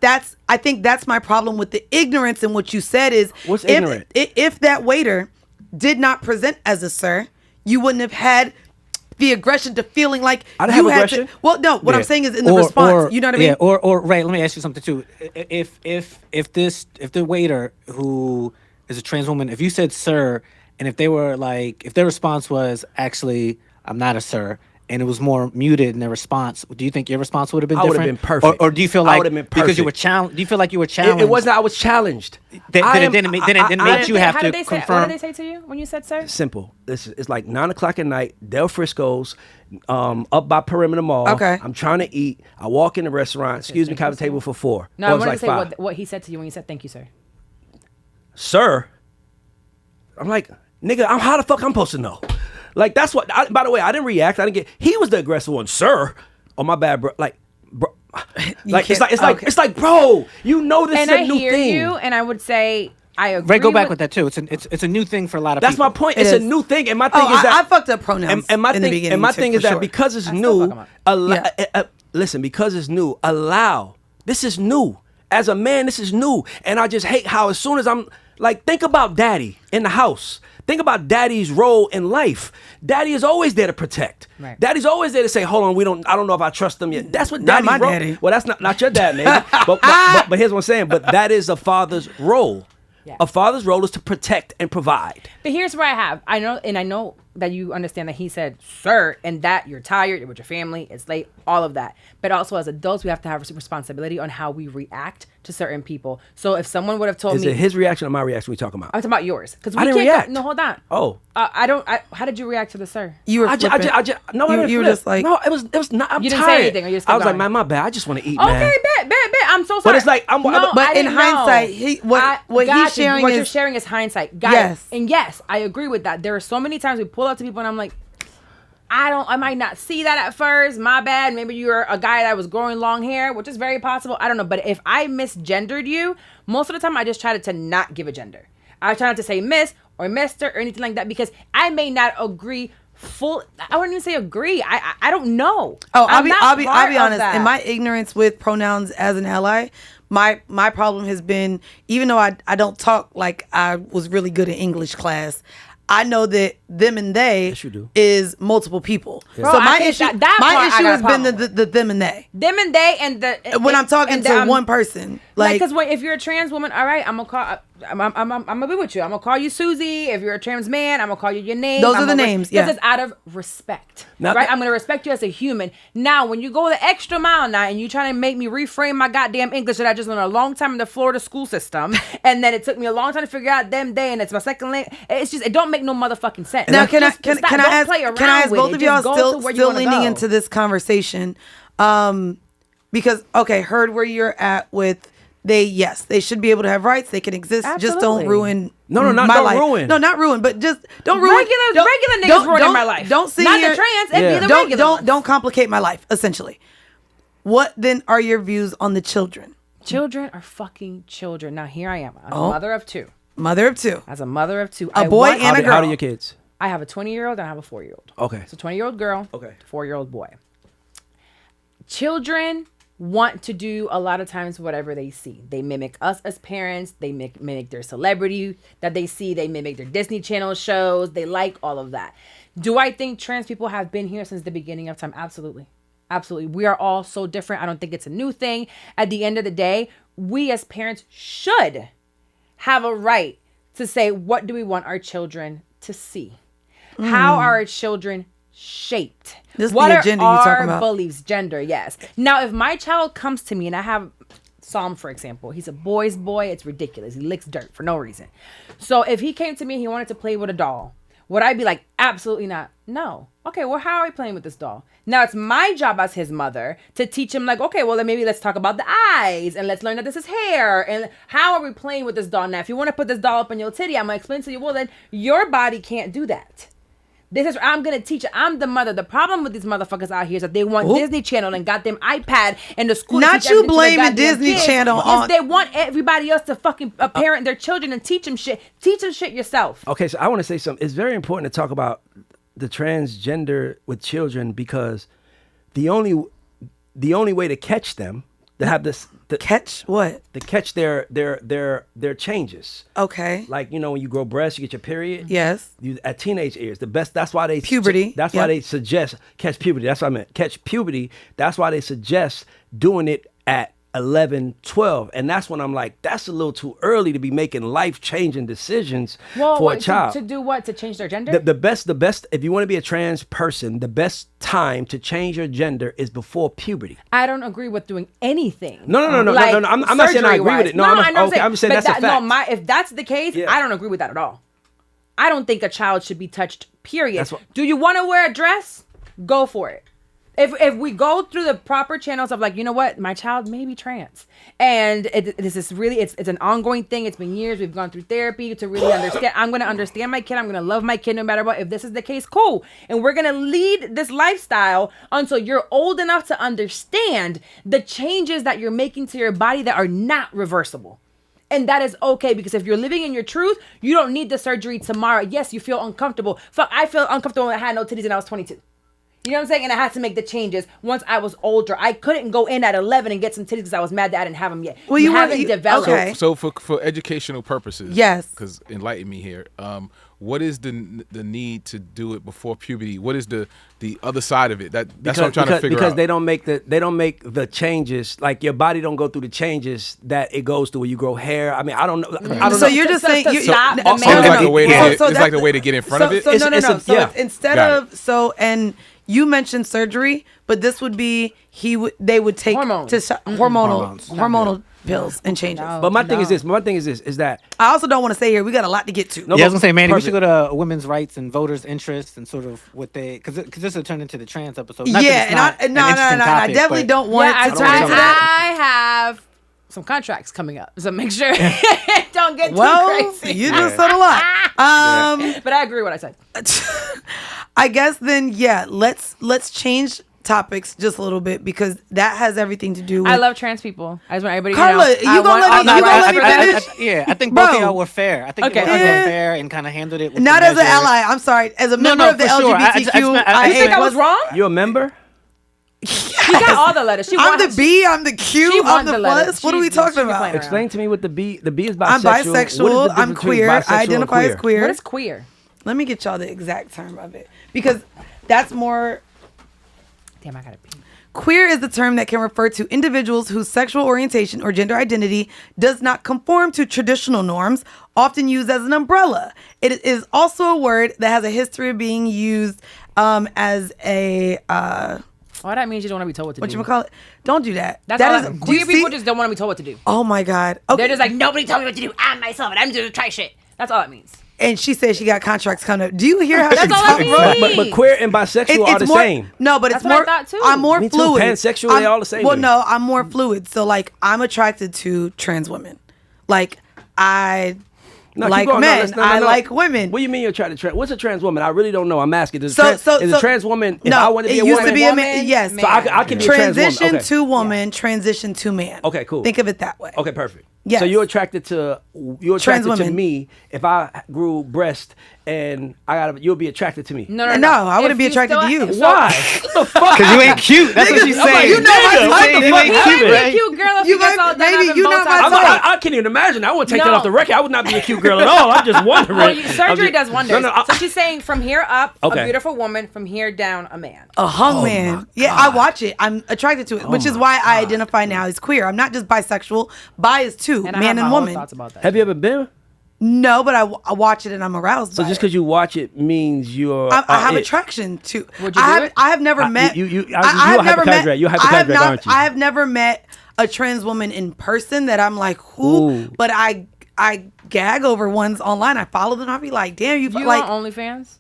S1: I think that's my problem with the ignorance in what you said is,
S5: what's ignorant?
S1: If that waiter did not present as a sir, you wouldn't have had the aggression to feeling like
S5: I didn't have aggression.
S1: What I'm saying is in the response. You know what I mean?
S6: Yeah. Or Ray, let me ask you something too. If the waiter who is a trans woman, if you said sir, and if their response was actually I'm not a sir, and it was more muted in their response, do you think your response would have been different?
S5: I would have been perfect.
S6: Or do you feel like
S5: I would have been perfect.
S6: Because you were challenged? Do you feel like you were challenged?
S5: It wasn't. I was challenged.
S6: Then it didn't make you have to confirm.
S3: What did they say to you when you said sir?
S5: Simple. It's like 9:00 at night. Del Frisco's, up by Perimeter Mall.
S1: Okay.
S5: I'm trying to eat. I walk in the restaurant. Excuse me, can I have a table for 4?
S3: No, I wanted to say what he said to you when you said thank you, sir.
S5: Sir. I'm like, nigga, how the fuck I'm supposed to know? Like, that's what, by the way, I didn't react. He was the aggressive one, sir. Oh, my bad, bro. Like, bro. Like, it's like, bro, you know this is a new thing.
S3: And I hear you, and I would say, I agree.
S6: Ray, go back with that too. It's a new thing for a lot of
S5: that's
S6: people.
S5: That's my point. It's a new thing. And my thing is that
S1: I fucked up pronouns
S5: and my
S1: in the beginning.
S5: And my thing is that
S1: sure.
S5: because it's new, listen, because it's new, this is new. As a man, this is new. And I just hate how as soon as I'm, like, think about daddy in the house. Think about daddy's role in life. Daddy is always there to protect.
S3: Right.
S5: Daddy's always there to say, hold on, I don't know if I trust them yet. That's what
S1: Not
S5: daddy's
S1: my
S5: role.
S1: daddy.
S5: Well, that's not your dad, maybe. but here's what I'm saying. But that is a father's role.
S3: Yeah.
S5: A father's role is to protect and provide.
S3: But here's where I know that you understand that he said, sir, and that you're tired, you're with your family, it's late, all of that. But also as adults, we have to have responsibility on how we react to certain people. So if someone would have told me...
S5: Is it his reaction or my reaction we talking about?
S3: I'm talking about yours. Because
S5: I didn't react.
S3: No, hold on.
S5: Oh.
S3: How did you react to the sir?
S1: You were flipping. You were just like...
S5: No, it was not... I'm
S3: you didn't
S5: tired.
S3: say anything, or you just
S5: I
S3: kept
S5: was
S3: going?
S5: like, man, my bad. I just want to eat,
S3: Okay,
S5: man.
S3: bet. I'm so sorry.
S5: But it's like...
S1: But in hindsight, what he's sharing
S3: what
S1: is...
S3: you're sharing is hindsight. Got
S1: Yes.
S3: it. And yes, I agree with that. There are so many times we pull up to people and I'm like, I might not see that at first. My bad. Maybe you're a guy that was growing long hair, which is very possible. I don't know. But if I misgendered you, most of the time I just try to not give a gender. I try not to say miss or mister or anything like that because I may not agree I wouldn't even say agree. I don't know.
S1: Oh, I'll be honest. In my ignorance with pronouns as an ally, my problem has been, even though I don't talk like I was really good in English class, I know that them and they
S5: Yes, you do.
S1: is multiple people.
S3: Bro,
S1: so my
S3: I think
S1: issue
S3: that
S1: has been
S3: problem
S1: the them and they.
S3: Them and they and the
S1: When I'm talking to one person, like
S3: because if you're a trans woman, all right, I'm gonna be with you. I'm gonna call you Susie. If you're a trans man, I'm gonna call you your name.
S1: Those are the names, yeah.
S3: Because it's out of respect,
S5: Now,
S3: right? I'm gonna respect you as a human. Now, when you go the extra mile now and you trying to make me reframe my goddamn English that I just learned a long time in the Florida school system, and then it took me a long time to figure out them, they, and it's my second language. It's just, it don't make no motherfucking sense.
S1: Now, can I
S3: Can
S1: ask both of y'all still leaning into this conversation? Because heard where you're at with they should be able to have rights. They can exist.
S3: Absolutely.
S1: Just don't ruin.
S5: Not
S1: my life.
S5: ruin.
S1: No, not ruin, but just don't ruin.
S3: Regular niggas ruining my life.
S1: Don't see
S3: not
S1: here,
S3: the trans. It'd be the regular ones.
S1: Don't complicate my life. Essentially, what then are your views on the children?
S3: Children are fucking children. Now here I am, a mother of two.
S1: Mother of two.
S3: As a mother of two,
S1: A boy and a girl.
S5: How old are your kids?
S3: I have a 20-year-old and I have a 4-year-old.
S5: Okay.
S3: So 20-year-old girl,
S5: Okay.
S3: 4-year-old boy. Children want to do a lot of times whatever they see. They mimic us as parents. They mimic their celebrity that they see. They mimic their Disney Channel shows. They like all of that. Do I think trans people have been here since the beginning of time? Absolutely. Absolutely. We are all so different. I don't think it's a new thing. At the end of the day, we as parents should have a right to say, what do we want our children to see? How are our children shaped.
S1: This
S3: What
S1: the
S3: are
S1: agenda you
S3: our
S1: talking about?
S3: beliefs? Gender, yes. Now, if my child comes to me and I have Psalm, for example, he's a boy's boy. It's ridiculous. He licks dirt for no reason. So if he came to me and he wanted to play with a doll, would I be like, absolutely not? No. Okay, well, how are we playing with this doll? Now it's my job as his mother to teach him, like, okay, well, then maybe let's talk about the eyes and let's learn that this is hair and how are we playing with this doll. Now, if you want to put this doll up in your titty, I'm going to explain to you, well, then your body can't do that. This is, I'm going to teach it. I'm the mother. The problem with these motherfuckers out here is that they want Disney Channel and got them iPad and the school.
S1: Not you blaming Disney Channel on.
S3: They want everybody else to fucking parent their children and teach them shit. Teach them shit yourself.
S5: Okay, so I want to say something. It's very important to talk about the transgender with children because the only way to catch them, to have this
S1: Catch what?
S5: to catch their changes.
S1: Okay.
S5: Like, you know, when you grow breasts, you get your period.
S1: Yes.
S5: You, at teenage years, the best. That's why they
S1: Puberty.
S5: That's why they suggest catch puberty. That's what I meant. Catch puberty. That's why they suggest doing it at 11, 12. And that's when I'm like, that's a little too early to be making life-changing decisions for a child.
S3: To do what? To change their gender?
S5: The best, if you want to be a trans person, the best time to change your gender is before puberty.
S3: I don't agree with doing anything.
S5: No. I'm not saying I agree with it. No,
S3: I know.
S5: I'm saying that's a fact.
S3: No, if that's the case, I don't agree with that at all. I don't think a child should be touched, period. Do you want to wear a dress? Go for it. If we go through the proper channels of like, you know what, my child may be trans, and this is really it's an ongoing thing. It's been years. We've gone through therapy to really understand. I'm gonna understand my kid. I'm gonna love my kid no matter what. If this is the case, cool. And we're gonna lead this lifestyle until you're old enough to understand the changes that you're making to your body that are not reversible. And that is okay, because if you're living in your truth, you don't need the surgery tomorrow. Yes, you feel uncomfortable. Fuck, I feel uncomfortable when I had no titties and I was 22. You know what I'm saying? And I had to make the changes once I was older. I couldn't go in at 11 and get some titties because I was mad that I didn't have them yet.
S1: Well,
S3: you haven't developed.
S1: Okay.
S4: So for educational purposes,
S1: yes,
S4: because enlighten me here. What is the need to do it before puberty? What is the other side of it? That's what I'm trying to figure out.
S5: Because they don't make the changes. Like your body don't go through the changes that it goes through when you grow hair. I mean, I don't know. I don't
S1: so
S5: know.
S1: you're just saying
S3: it's like
S4: the way to get in front of it.
S1: So no. So
S5: yeah.
S1: instead of and you mentioned surgery, but this would be they would take hormonal pills and changes.
S5: But my thing is this. Is that
S1: I also don't want to say here we got a lot to get to.
S6: I was gonna say, Manny, we should go to women's rights and voters' interests and sort of what they because this will turn into the trans episode. Not that it's not an interesting topic,
S1: I definitely don't want to turn into that.
S3: I have some contracts coming up, so make sure don't get too crazy.
S1: You just said a lot.
S3: But I agree with what I said.
S1: I guess then, let's change topics just a little bit because that has everything to do with.
S3: I love trans people. I just want everybody
S1: Carla,
S3: to know.
S1: you gonna let me finish?
S6: I think both of y'all were fair. I think you were fair and kind of handled it. With
S1: not as an ally. I'm sorry. As a member of the LGBTQ.
S3: You think I was wrong?
S5: You a member?
S3: She got all the letters.
S1: I'm the B. I'm the Q. I'm the plus. What are we talking about?
S5: Explain to me what the B. The B is bisexual.
S1: I'm bisexual. I'm queer. I identify as queer.
S3: What is queer?
S1: Let me get y'all the exact term of it because that's more.
S3: Damn, I gotta pee.
S1: Queer is the term that can refer to individuals whose sexual orientation or gender identity does not conform to traditional norms, often used as an umbrella. It is also a word that has a history of being used as a.
S3: All that means you don't want to be told what to do.
S1: What you call it? Don't do that.
S3: Queer people just don't want to be told what to do.
S1: Oh my God. Okay.
S3: They're just like, nobody told me what to do. I'm myself and I'm just gonna try shit. That's all it means.
S1: And she said she got contracts coming up. Do you hear how
S3: That's
S1: she
S3: all
S1: talks?
S3: I mean.
S5: But queer and bisexual are the same.
S1: No, but
S3: That's
S1: it's more.
S3: what I thought, too.
S1: I'm more
S5: Me too.
S1: fluid.
S5: Pansexual, they all the same
S1: Well,
S5: to me.
S1: no, I'm more fluid. So like, I'm attracted to trans women. Like I like men. I like women.
S5: What do you mean you're attracted to trans? What's a trans woman? I really don't know. I'm asking. Is
S1: So
S5: a trans woman? If I want to be a
S1: it used
S5: woman,
S1: to be a man. Yes,
S5: so I can be a trans woman.
S1: transition
S5: Okay.
S1: to woman, transition to man.
S5: Okay, cool.
S1: Think of it that way.
S5: Okay, perfect.
S1: Yes.
S5: So you're attracted to
S1: Trans women.
S5: me. If I grew breast and you'll be attracted to me.
S1: No, I wouldn't be attracted to you.
S5: Why? What the fuck?
S2: Because you ain't cute. That's what she's saying.
S1: You know my type.
S2: You ain't
S3: He
S2: cute,
S3: might be a
S2: right?
S3: cute girl if
S1: You
S3: he gets
S1: might-
S3: all done
S1: maybe
S3: having
S1: you not my
S3: Botox.
S1: type.
S5: I can't even imagine. I wouldn't take that
S3: No.
S5: off the record. I would not be a cute girl at all. I'm just wondering.
S3: Well, surgery does wonders.
S5: No,
S3: so she's saying from here up,
S5: Okay.
S3: a beautiful woman. From here down, a man.
S1: A hung man. Yeah, I watch it. I'm attracted to it, which is why I identify now as queer. I'm not just bisexual. Bi is too,
S3: And I
S1: man
S3: have
S1: and
S3: my own
S1: woman.
S3: thoughts about that.
S5: Have you ever been
S1: No, but I watch it and I'm aroused.
S5: So
S1: by
S5: just
S1: it.
S5: because you watch it means you're.
S1: I have
S5: it.
S1: attraction to.
S3: Would you do it?
S1: I have never met.
S5: You're
S1: I have never met.
S5: hypochondriac. You're
S1: I have
S5: hypochondriac,
S1: not.
S5: aren't you?
S1: I have never met a trans woman in person that I'm like, who?
S5: Ooh.
S1: But I gag over ones online. I follow them. I'll be like, damn,
S3: You
S1: like
S3: on OnlyFans?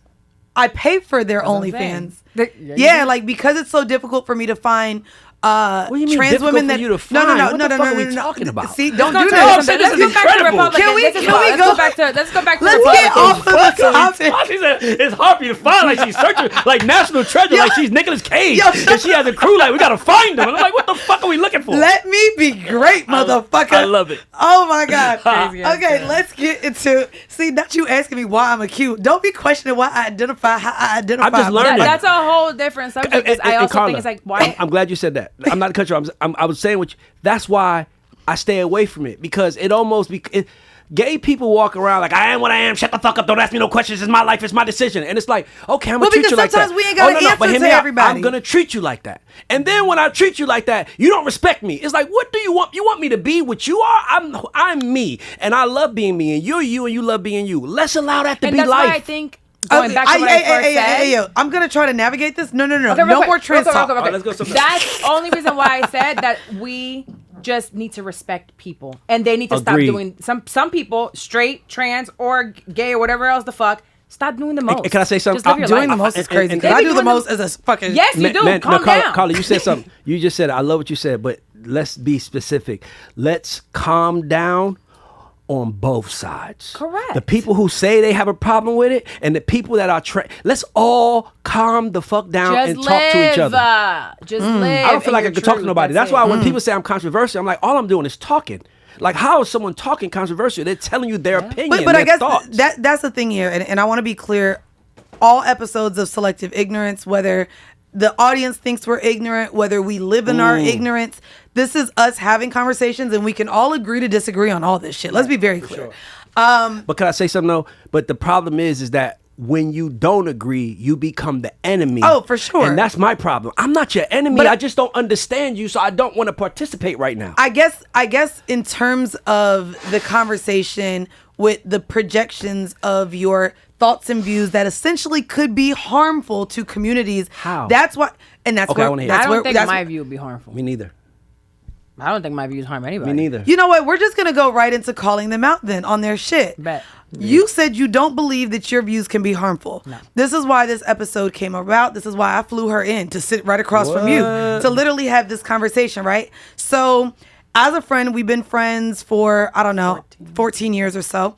S1: I pay for their
S3: That's what I'm saying.
S1: OnlyFans.
S3: You
S1: Yeah,
S3: do?
S1: like because it's so difficult for me to find
S5: What do you mean
S1: trans
S5: difficult
S1: women
S5: for
S1: that
S5: you to find? What the fuck are we talking about?
S1: See, don't
S3: Let's
S1: do
S3: go
S1: that.
S3: to something.
S5: this is
S3: Let's go back to
S5: incredible.
S3: Republicans.
S1: Can we
S3: Let's
S1: go-
S3: go back to let's go back to
S1: Let's get off of the topic.
S5: She said it's hard for you to find. Like she's searching, like national treasure. Like she's Nicolas Cage,
S1: Yo,
S5: and she has a crew. Like we gotta find them. And I'm like, what the fuck are we looking for?
S1: Let me be great, motherfucker.
S5: I love it.
S1: Oh my god.
S3: Crazy ass
S1: Okay,
S3: guy.
S1: let's get into. See, not you asking me why I'm a cute. Don't be questioning why I identify how I identify.
S5: I'm just learning.
S3: That's a whole different subject. 'Cause I also
S5: Carla,
S3: think it's like why.
S5: I'm glad you said that. I'm not cut you. I was saying what. That's why I stay away from it because it almost gay people walk around like I am what I am. Shut the fuck up. Don't ask me no questions. It's my life. It's my decision. And it's like, okay, I'm gonna
S1: Well,
S5: treat
S1: because
S5: you like that.
S1: sometimes we ain't got an
S5: but
S1: answer
S5: hear
S1: to
S5: me out.
S1: everybody.
S5: I'm gonna treat you like that. And then when I treat you like that, you don't respect me. It's like, what do you want? You want me to be what you are? I'm me, and I love being me, and you're you, and you love being you. Let's allow that to
S3: And
S5: be
S3: that's
S5: life.
S3: why I think going back to what I first said.
S1: Yo, I'm gonna try to navigate this. No,
S3: Okay, real
S1: no
S3: quick,
S1: more trans
S3: real quick,
S1: talk.
S3: real quick,
S5: Let's go somewhere.
S3: That's the only reason why I said that we just need to respect people, and they need to
S5: Agreed.
S3: stop doing some people, straight, trans, or gay, or whatever else the fuck. Stop doing the most.
S5: Can I say something?
S3: Just live
S5: I'm
S3: your
S1: Doing the
S3: life.
S1: most is
S5: and-
S1: crazy.
S5: and-
S1: 'cause
S3: They
S1: I
S3: be
S1: do the
S3: doing
S1: most as a fucking.
S3: Yes, you do. Calm down.
S5: Carla, you said something. You just said, I love what you said, but let's be specific. Let's calm down on both sides.
S3: Correct.
S5: The people who say they have a problem with it and the people that are let's all calm the fuck down
S3: Just
S5: and
S3: live.
S5: talk to each other.
S3: Just live.
S5: I don't feel
S3: in
S5: like I
S3: your
S5: can talk to
S3: truth.
S5: nobody. That's
S3: it.
S5: why when people say I'm controversial, I'm like, all I'm doing is talking. Like, how is someone talking controversial? They're telling you their opinion,
S1: But I
S5: their
S1: guess
S5: thoughts.
S1: that's the thing here, and I want to be clear. All episodes of Selective Ignorance, whether the audience thinks we're ignorant, whether we live in our ignorance, this is us having conversations, and we can all agree to disagree on all this shit. Let's be very clear.
S5: But can I say something though? But the problem is that when you don't agree, you become the enemy.
S1: Oh, for sure.
S5: And that's my problem. I'm not your enemy.
S1: But
S5: I just don't understand you, so I don't want to participate right now.
S1: I guess in terms of the conversation with the projections of your thoughts and views that essentially could be harmful to communities.
S5: How?
S1: That's what, and that's
S5: Okay, I
S1: where
S5: wanna hear it.
S1: that's
S3: I
S1: where
S3: don't think
S1: that's
S3: my view would be harmful.
S5: Me neither.
S3: I don't think my views harm anybody.
S5: Me neither.
S1: You know what? We're just gonna go right into calling them out then on their shit.
S3: Bet.
S1: You said you don't believe that your views can be harmful. No. This is why this episode came about. This is why I flew her in to sit right across from you to literally have this conversation, right? So, as a friend, we've been friends for, I don't know, 14 years or so.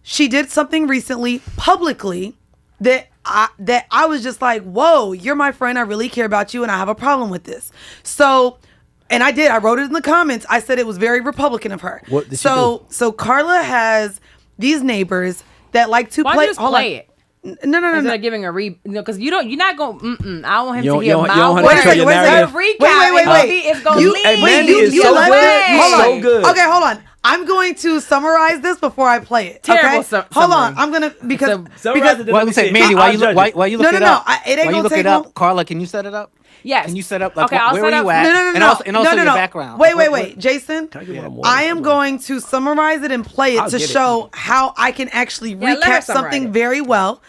S1: She did something recently publicly that I was just like, whoa, you're my friend. I really care about you and I have a problem with this. So, and I did. I wrote it in the comments. I said it was very Republican of her.
S5: What did she
S1: so,
S5: do?
S1: So Carla has these neighbors that like to
S3: Why
S1: play.
S3: don't you just
S1: hold
S3: play
S1: on.
S3: it?
S1: No.
S3: Instead of giving a because you're not going. I want him
S5: You
S3: to
S5: don't-
S3: hear
S5: you don't-
S3: my
S5: you don't
S3: words.
S5: control your narrative?
S3: Recap.
S1: Wait.
S3: It's gonna
S1: You-
S3: lead.
S5: Hey, Mandy
S1: you-
S5: is
S1: you
S5: so
S1: let
S5: good.
S1: me-
S5: He's
S1: hold on.
S5: so good.
S1: Okay, hold on. I'm going to summarize this before I play it.
S3: Terrible
S1: Okay, hold on.
S3: summary.
S1: I'm gonna because
S5: Summarize it,
S1: because
S5: then
S6: Well,
S5: let
S6: let
S5: me
S6: me say,
S5: see.
S6: Mandy,
S5: I'll
S6: while you
S5: judge
S6: look,
S5: it.
S6: while you look
S1: No,
S6: it
S1: no,
S6: up,
S1: it ain't
S6: while you
S1: gonna
S6: look
S1: take
S6: it up,
S1: long.
S6: Carla, can you set it up?
S3: Yes.
S6: Can you set up? Like,
S3: Okay, I'll
S6: where
S3: set
S6: are
S3: up-
S6: you at?
S1: No.
S6: And also your background.
S1: Wait, Jason.
S5: Can I get one more?
S1: I am going to summarize it and play it
S5: I'll
S1: to
S5: get it.
S1: show how I can actually
S3: Yeah, let her
S1: recap
S3: summarize
S1: something
S3: it.
S1: very well.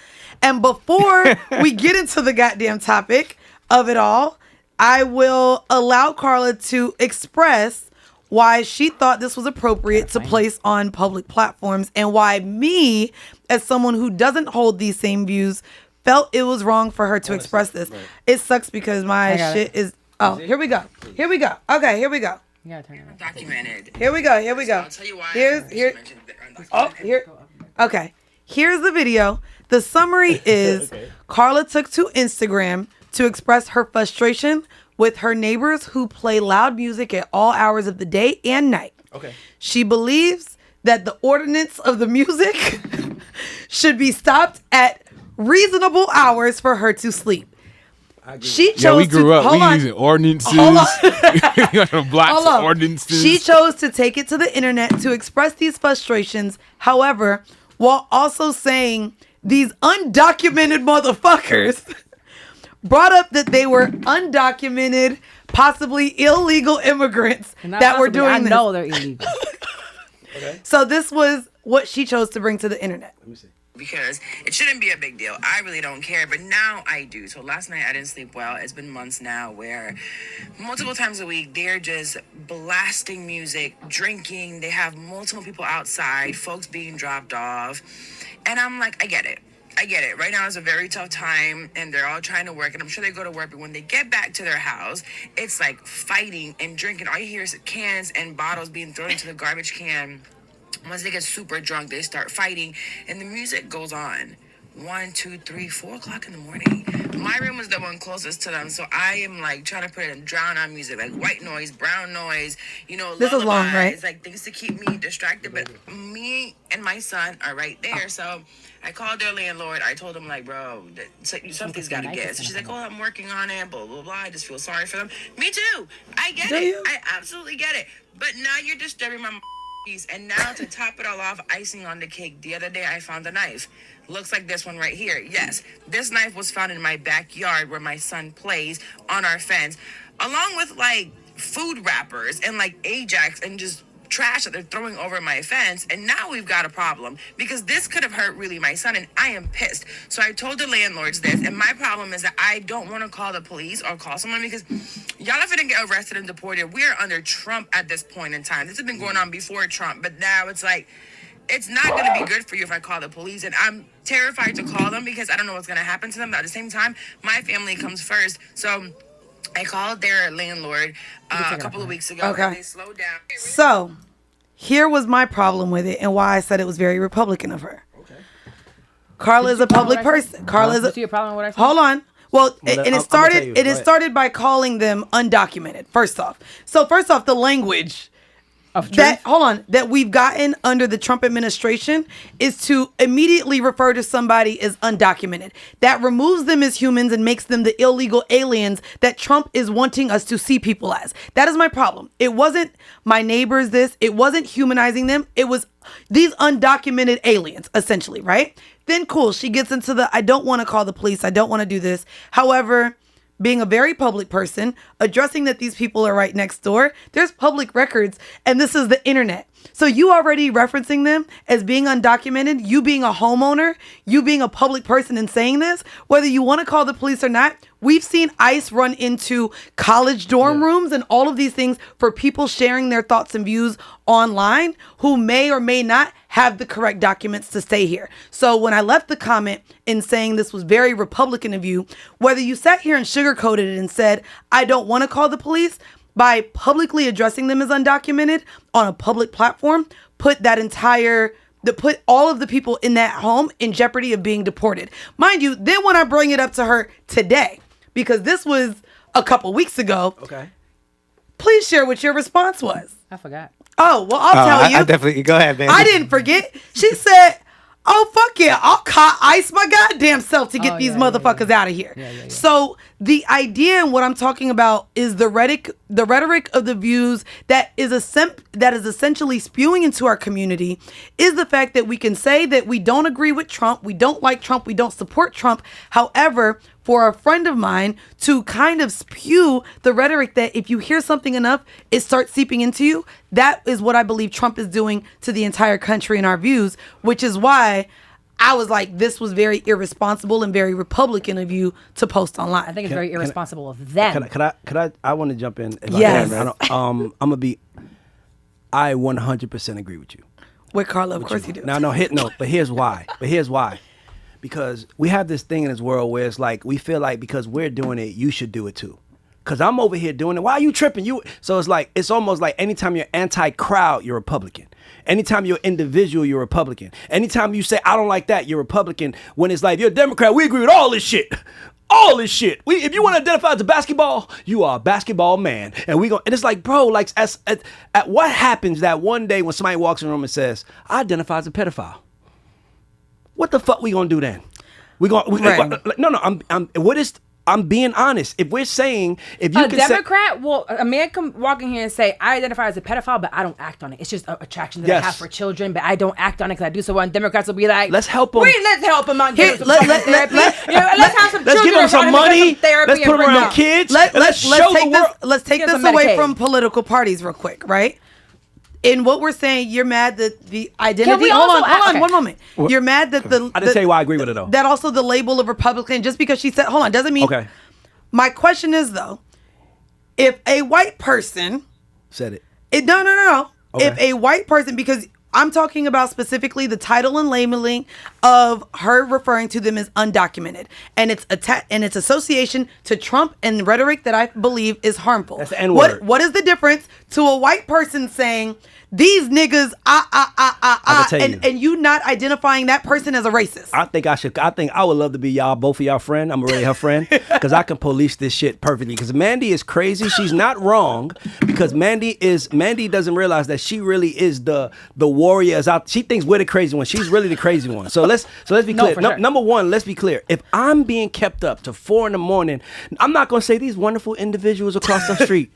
S1: And before we get into the goddamn topic of it all, I will allow Carla to express why she thought this was appropriate to place on public platforms and why me, as someone who doesn't hold these same views, felt it was wrong for her to express this. It sucks because my
S3: got
S1: shit is... Oh, here we go. Okay, here we go.
S3: You gotta turn it on.
S7: Documented.
S1: Here we go.
S7: I'll tell you why.
S1: Here. Oh, here. Okay. Here's the video. The summary is Carla took to Instagram to express her frustration with her neighbors who play loud music at all hours of the day and night.
S5: Okay.
S1: She believes that the ordinance of the music should be stopped at reasonable hours for her to sleep. She chose
S4: Yeah, we grew up.
S1: Hold
S4: We
S1: on.
S4: using ordinances.
S1: Hold on.
S4: Blocks
S1: Hold
S4: of
S1: on.
S4: ordinances.
S1: She chose to take it to the internet to express these frustrations, however, while also saying these undocumented motherfuckers brought up that they were undocumented, possibly illegal immigrants
S3: And not
S1: that were
S3: possibly,
S1: doing
S3: I
S1: this.
S3: know they're illegal.
S1: So this was what she chose to bring to the internet.
S5: Let me see.
S7: Because it shouldn't be a big deal. I really don't care, but now I do. So last night I didn't sleep well. It's been months now where multiple times a week they're just blasting music, drinking. They have multiple people outside, folks being dropped off. And I'm like, I get it. Right now is a very tough time and they're all trying to work and I'm sure they go to work, but when they get back to their house, it's like fighting and drinking. All you hear is cans and bottles being thrown into the garbage can. Once they get super drunk, they start fighting and the music goes on. 1, 2, 3, 4 o'clock in the morning. My room is the one closest to them, so I am like trying to put it in drown out music, like white noise, brown noise,
S1: This is long, right?
S7: It's like things to keep me distracted, but me and my son are right there. So I called their landlord. I told him like, bro, something's got to get. So she's like, oh, I'm working on it, blah, blah, blah. I just feel sorry for them. Me too. I get it. I absolutely get it. But now you're disturbing my peace. And now to top it all off, icing on the cake, the other day I found a knife. Looks like this one right here. Yes, this knife was found in my backyard where my son plays on our fence, along with like food wrappers and like Ajax and just trash that they're throwing over my fence. And now we've got a problem because this could have hurt really my son and I am pissed. So I told the landlords this, and my problem is that I don't want to call the police or call someone because y'all are finna get arrested and deported. We are under Trump at this point in time. This has been going on before Trump, but now it's like, it's not going to be good for you if I call the police. And I'm terrified to call them because I don't know what's going to happen to them. But at the same time, my family comes first. So I called their landlord a couple of weeks ago.
S1: Okay.
S7: And they slowed down.
S1: So here was my problem with it and why I said it was very Republican of her. Okay. Carla is a public person. Carla is
S3: See a problem with what I said?
S1: Hold on. Well,
S5: Well,
S1: and
S5: I'm
S1: it started.
S5: gonna tell you.
S1: It
S5: Go
S1: is
S5: ahead.
S1: started by calling them undocumented. First off, the language
S3: Of
S1: that
S3: truth?
S1: hold on that we've gotten under the Trump administration is to immediately refer to somebody as undocumented. That removes them as humans and makes them the illegal aliens that Trump is wanting us to see people as. That is my problem. It wasn't my neighbors this. It wasn't humanizing them. It was these undocumented aliens, essentially, right? Then cool, she gets into the I don't want to call the police. I don't want to do this. However, being a very public person, addressing that these people are right next door, there's public records, and this is the internet. So you already referencing them as being undocumented, you being a homeowner, you being a public person and saying this, whether you want to call the police or not, we've seen ICE run into college dorm rooms and all of these things for people sharing their thoughts and views online who may or may not have the correct documents to stay here. So when I left the comment in saying this was very Republican of you, whether you sat here and sugarcoated it and said, I don't want to call the police, by publicly addressing them as undocumented on a public platform, put all of the people in that home in jeopardy of being deported. Mind you, then when I bring it up to her today, because this was a couple weeks ago,
S5: Okay.
S1: please share what your response was.
S3: I forgot.
S1: Oh, well, I'll tell you.
S6: I definitely go ahead, man.
S1: I didn't forget. She said, oh, fuck yeah, I'll ice my goddamn self to get these motherfuckers out of here. So the idea and what I'm talking about is the rhetoric of the views that is essentially spewing into our community is the fact that we can say that we don't agree with Trump, we don't like Trump, we don't support Trump. However, for a friend of mine to kind of spew the rhetoric that if you hear something enough, it starts seeping into you. That is what I believe Trump is doing to the entire country and our views, which is why I was like, this was very irresponsible and very Republican of you to post online.
S3: I think it's very irresponsible of them.
S5: Could I want to jump in? If
S1: Yes.
S5: I can. I 100% agree with you.
S1: With Carla, of course you do.
S5: But here's why. Because we have this thing in this world where it's like, we feel like because we're doing it, you should do it too. Because I'm over here doing it. Why are you tripping? So it's almost like anytime you're anti-crowd, you're Republican. Anytime you're individual, you're Republican. Anytime you say, I don't like that, you're Republican. When it's like, you're a Democrat, we agree with all this shit. All this shit. If you want to identify as a basketball, you are a basketball man. And it's like, bro, like at what happens that one day when somebody walks in the room and says, I identify as a pedophile? What the fuck we gonna do then? I'm being honest. If we're saying, if you
S3: a
S5: can
S3: Democrat, a man can walk in here and say, I identify as a pedophile, but I don't act on it. It's just an attraction that I have for children, but I don't act on it because I do so well. And Democrats will be like,
S5: let's help them.
S3: Let's help him out.
S1: Let's
S3: have some
S5: Let's give them some money. Let's put them around kids. Let's show the world.
S1: Let's take
S3: Give
S1: this
S3: them
S1: away
S3: Medicaid.
S1: from political parties real quick, right? in what we're saying, you're mad that the identity.
S3: Can we
S1: Hold
S3: also
S1: on,
S3: okay.
S1: one moment. You're mad that the.
S5: I didn't tell you why I agree with it though.
S1: That also the label of Republican, just because she said, hold on, doesn't mean.
S5: Okay.
S1: My question is though, if a white person
S5: Said it.
S1: No.
S5: Okay.
S1: If a white person, because I'm talking about specifically the title and labeling of her referring to them as undocumented, and its its association to Trump and rhetoric that I believe is harmful.
S5: That's the N-word.
S1: What is the difference to a white person saying these niggas and you not identifying that person as a racist?
S5: I think I would love to be both of y'all friend. I'm already her friend because I can police this shit perfectly. Because Mandy is crazy. She's not wrong because Mandy doesn't realize that she really is the warrior. She thinks we're the crazy one. She's really the crazy one. So let's be clear.
S3: Sure.
S5: Number one, let's be clear. If I'm being kept up to 4 a.m, I'm not gonna say these wonderful individuals across the street.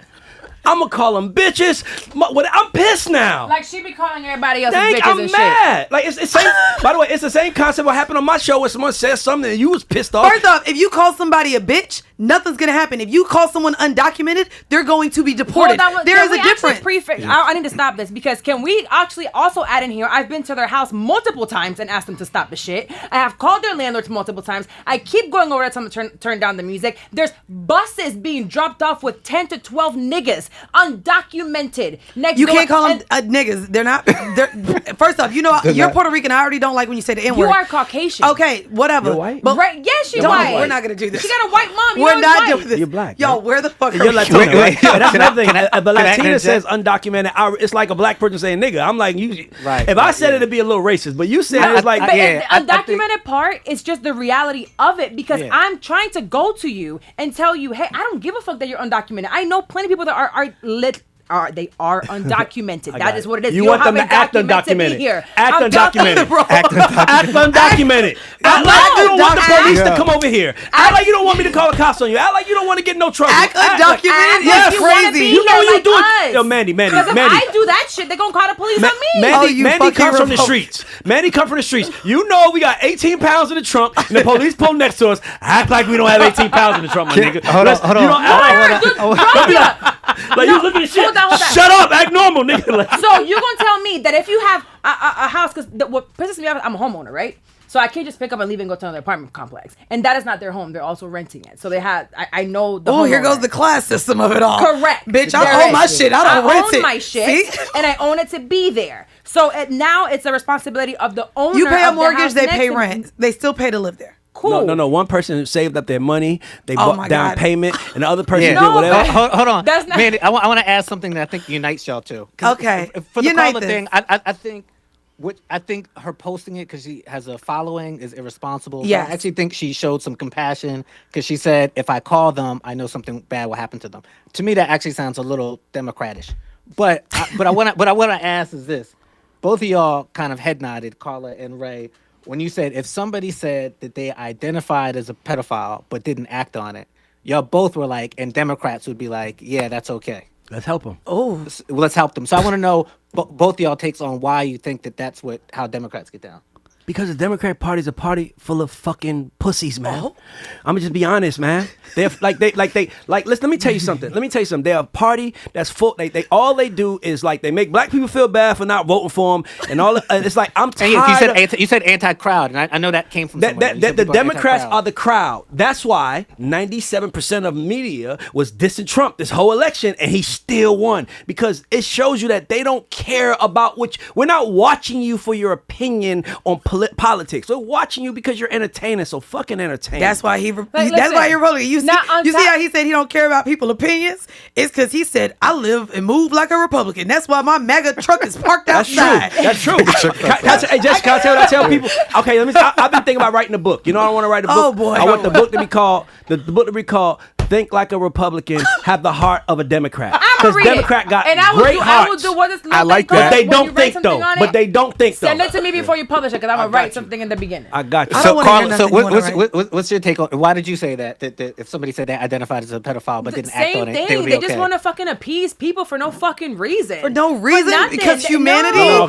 S5: I'm gonna call them bitches. I'm pissed now.
S3: Like she be calling everybody else
S5: Dang,
S3: bitches
S5: I'm
S3: and
S5: mad.
S3: shit.
S5: Like it's the same. By the way, it's the same concept what happened on my show where someone says something and you was pissed off.
S1: First off, if you call somebody a bitch, nothing's gonna happen. If you call someone undocumented, they're going to be deported. There is a difference.
S3: I need to stop this because can we actually also add in here? I've been to their house multiple times and asked them to stop the shit. I have called their landlords multiple times. I keep going over to tell them to turn down the music. There's buses being dropped off with 10 to 12 niggas undocumented. Next
S1: You
S3: door,
S1: can't call them
S3: and
S1: niggas. They're not. First off, you're Puerto Rican. I already don't like when you say the N word.
S3: you are Caucasian.
S1: Okay, whatever.
S5: You're white?
S1: But
S3: Right? Yes, she's
S1: don't,
S3: white.
S1: we're not gonna do this.
S3: She got a white mom. You
S1: We're
S3: know
S1: not
S3: she's
S1: doing
S3: white.
S1: this.
S5: You're black,
S1: Yo,
S5: man.
S1: where the fuck are
S5: You're
S1: we?
S5: Latino, right? And that's another thing. But
S6: can I
S5: Latina
S6: interject?
S5: says undocumented. It's like a black person saying nigga. I'm like, you.
S6: Right,
S5: If I
S6: right,
S5: said
S6: yeah.
S5: it'd be a little racist, but you said it's like.
S3: But
S6: Yeah,
S3: the
S6: I think-
S3: undocumented part is just the reality of it because
S6: Yeah.
S3: I'm trying to go to you and tell you, hey, I don't give a fuck that you're undocumented. I know plenty of people that are undocumented. That is what it is.
S5: You
S3: don't
S5: want them
S3: have
S5: to act
S3: a document to be
S5: undocumented.
S3: here.
S5: Act
S3: I'm
S5: undocumented.
S3: bro.
S5: Act undocumented. Act like you don't want the police to come over here. Act like you don't want me to call the cops on you. Act like you don't want to get no trouble.
S1: Act
S5: like-
S1: undocumented
S3: Act
S1: is
S3: like you wanna
S1: crazy.
S3: be
S5: You know
S3: here
S5: you
S3: like
S5: do it.
S3: us.
S5: Yo, Mandy.
S3: Because if I do that shit, they're gonna call the police on me.
S5: Mandy,
S1: you
S5: Mandy
S1: fucking
S5: comes from the
S1: Republican.
S5: streets. Mandy comes from the streets. You know we got 18 pounds in the trunk, and the police pull next to us. Act like we don't have 18 pounds in the trunk, my nigga.
S6: Hold on, hold on.
S5: You don't act like you looking at shit.
S3: Hold on.
S5: Shut up. Act normal, nigga. Like-
S3: So you're gonna tell me that if you have a house, because what pisses me off, I'm a homeowner, right? So I can't just pick up and leave and go to another apartment complex, and that is not their home. They're also renting it. So they have. I know the.
S1: Oh, here
S3: homeowner.
S1: goes the class system of it all.
S3: Correct.
S1: Bitch,
S3: There
S1: I own my
S3: is.
S1: shit. I don't rent
S3: own
S1: it.
S3: my shit,
S1: See?
S3: and I own it to be there. So now it's the responsibility of the owner.
S1: You pay a
S3: of the
S1: mortgage,
S3: house
S1: they
S3: next
S1: pay
S3: to me.
S1: rent. They still pay to live there.
S3: Cool.
S5: No. One person saved up their money. They
S1: Oh
S5: bought
S1: my
S5: down
S1: God.
S5: payment, and the other person
S6: Yeah.
S5: did
S3: No,
S5: whatever.
S6: Hold on.
S3: That's not-
S6: Mandy, I want to add something that I think unites y'all too. 'Cause
S1: Okay.
S6: For the
S1: Unite
S6: Carla
S1: this.
S6: thing, I think. I think her posting it because she has a following is irresponsible. So
S1: Yes.
S6: I actually think she showed some compassion because she said, if I call them, I know something bad will happen to them. To me, that actually sounds a little democratish. But I want to ask is this. Both of y'all kind of head nodded, Carla and Ray, when you said if somebody said that they identified as a pedophile but didn't act on it, y'all both were like, and Democrats would be like, yeah, that's okay.
S5: Let's help them.
S1: Oh,
S6: Let's help them. So I want to know both of y'all takes on why you think that that's how Democrats get down.
S5: Because the Democrat Party is a party full of fucking pussies, man. I'm gonna just be honest, man. They're let me tell you something. They're a party that's full. All they do is like they make black people feel bad for not voting for them, and all. It's like I'm tired.
S6: And you said anti-crowd, and I know that came from somewhere. You said
S5: The
S6: people are
S5: Democrats
S6: anti-crowd.
S5: are the crowd. That's why 97% of media was dissing Trump this whole election, and he still won because it shows you that they don't care about which. We're not watching you for your opinion on politics. We're watching you because you're entertaining. So fucking entertain.
S1: that's why he. That's
S3: listen,
S1: why you're Republican. You see,
S3: now on
S1: you see
S3: top-
S1: how he said he don't care about people's opinions? It's because he said I live and move like a Republican. That's why my mega truck is parked
S5: That's true.
S1: outside.
S5: That's true. Hey, Jessica, can I tell what I tell people? Okay, I've been thinking about writing a book. You know, I want to write a book.
S1: Oh, boy.
S5: I want the book to be called "Think Like a Republican, Have the Heart of a Democrat."
S3: I'ma read
S5: Democrat
S3: it.
S5: got
S3: and I will
S5: great
S3: do,
S5: hearts.
S3: I will do what this little
S4: I like
S3: thing
S4: that.
S5: But they
S3: called when
S5: don't
S3: you write
S5: think
S3: something
S5: though.
S3: on
S5: But
S3: it,
S5: they don't think though.
S3: Send it to me before you publish it because I'm gonna
S5: got
S3: write
S5: you.
S3: something in the beginning.
S5: I got you.
S1: I
S6: So,
S1: don't wanna hear
S6: Carla, so
S1: nothing you wanna write.
S6: what's your take on? Why did you say that if somebody said they identified as a pedophile but
S3: The
S6: didn't act
S3: same
S6: on it,
S3: thing.
S6: they would be
S3: They
S6: okay?
S3: just want to fucking appease people for no fucking reason.
S1: For no reason?
S3: nothing.
S1: Because humanity?
S3: No,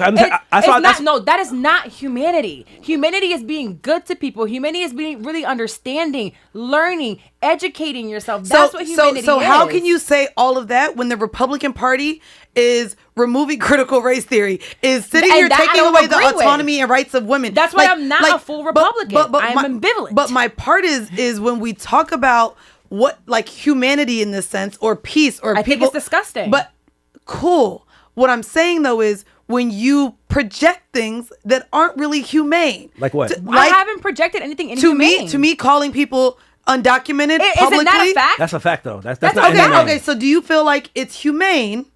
S5: No,
S3: that is not humanity. Humanity is being good to people. Humanity is being really understanding, learning, educating yourself. That's what humanity is.
S1: So how can you say all of that when the Republican Party is removing critical race theory, is sitting
S3: And
S1: here
S3: that I
S1: taking
S3: don't
S1: away the
S3: agree with.
S1: autonomy and rights of women.
S3: That's why I'm not a full Republican. I'm ambivalent.
S1: But my part is when we talk about what like humanity in this sense or peace or
S3: I think it's disgusting.
S1: But cool. What I'm saying though is when you project things that aren't really humane.
S5: Like what?
S3: I haven't projected anything inhumane.
S1: To me, calling people undocumented publicly.
S3: Isn't that a fact?
S5: That's a fact, though. That's
S3: That's
S5: not
S3: okay.
S5: inhumane.
S1: Okay, so do you feel like it's humane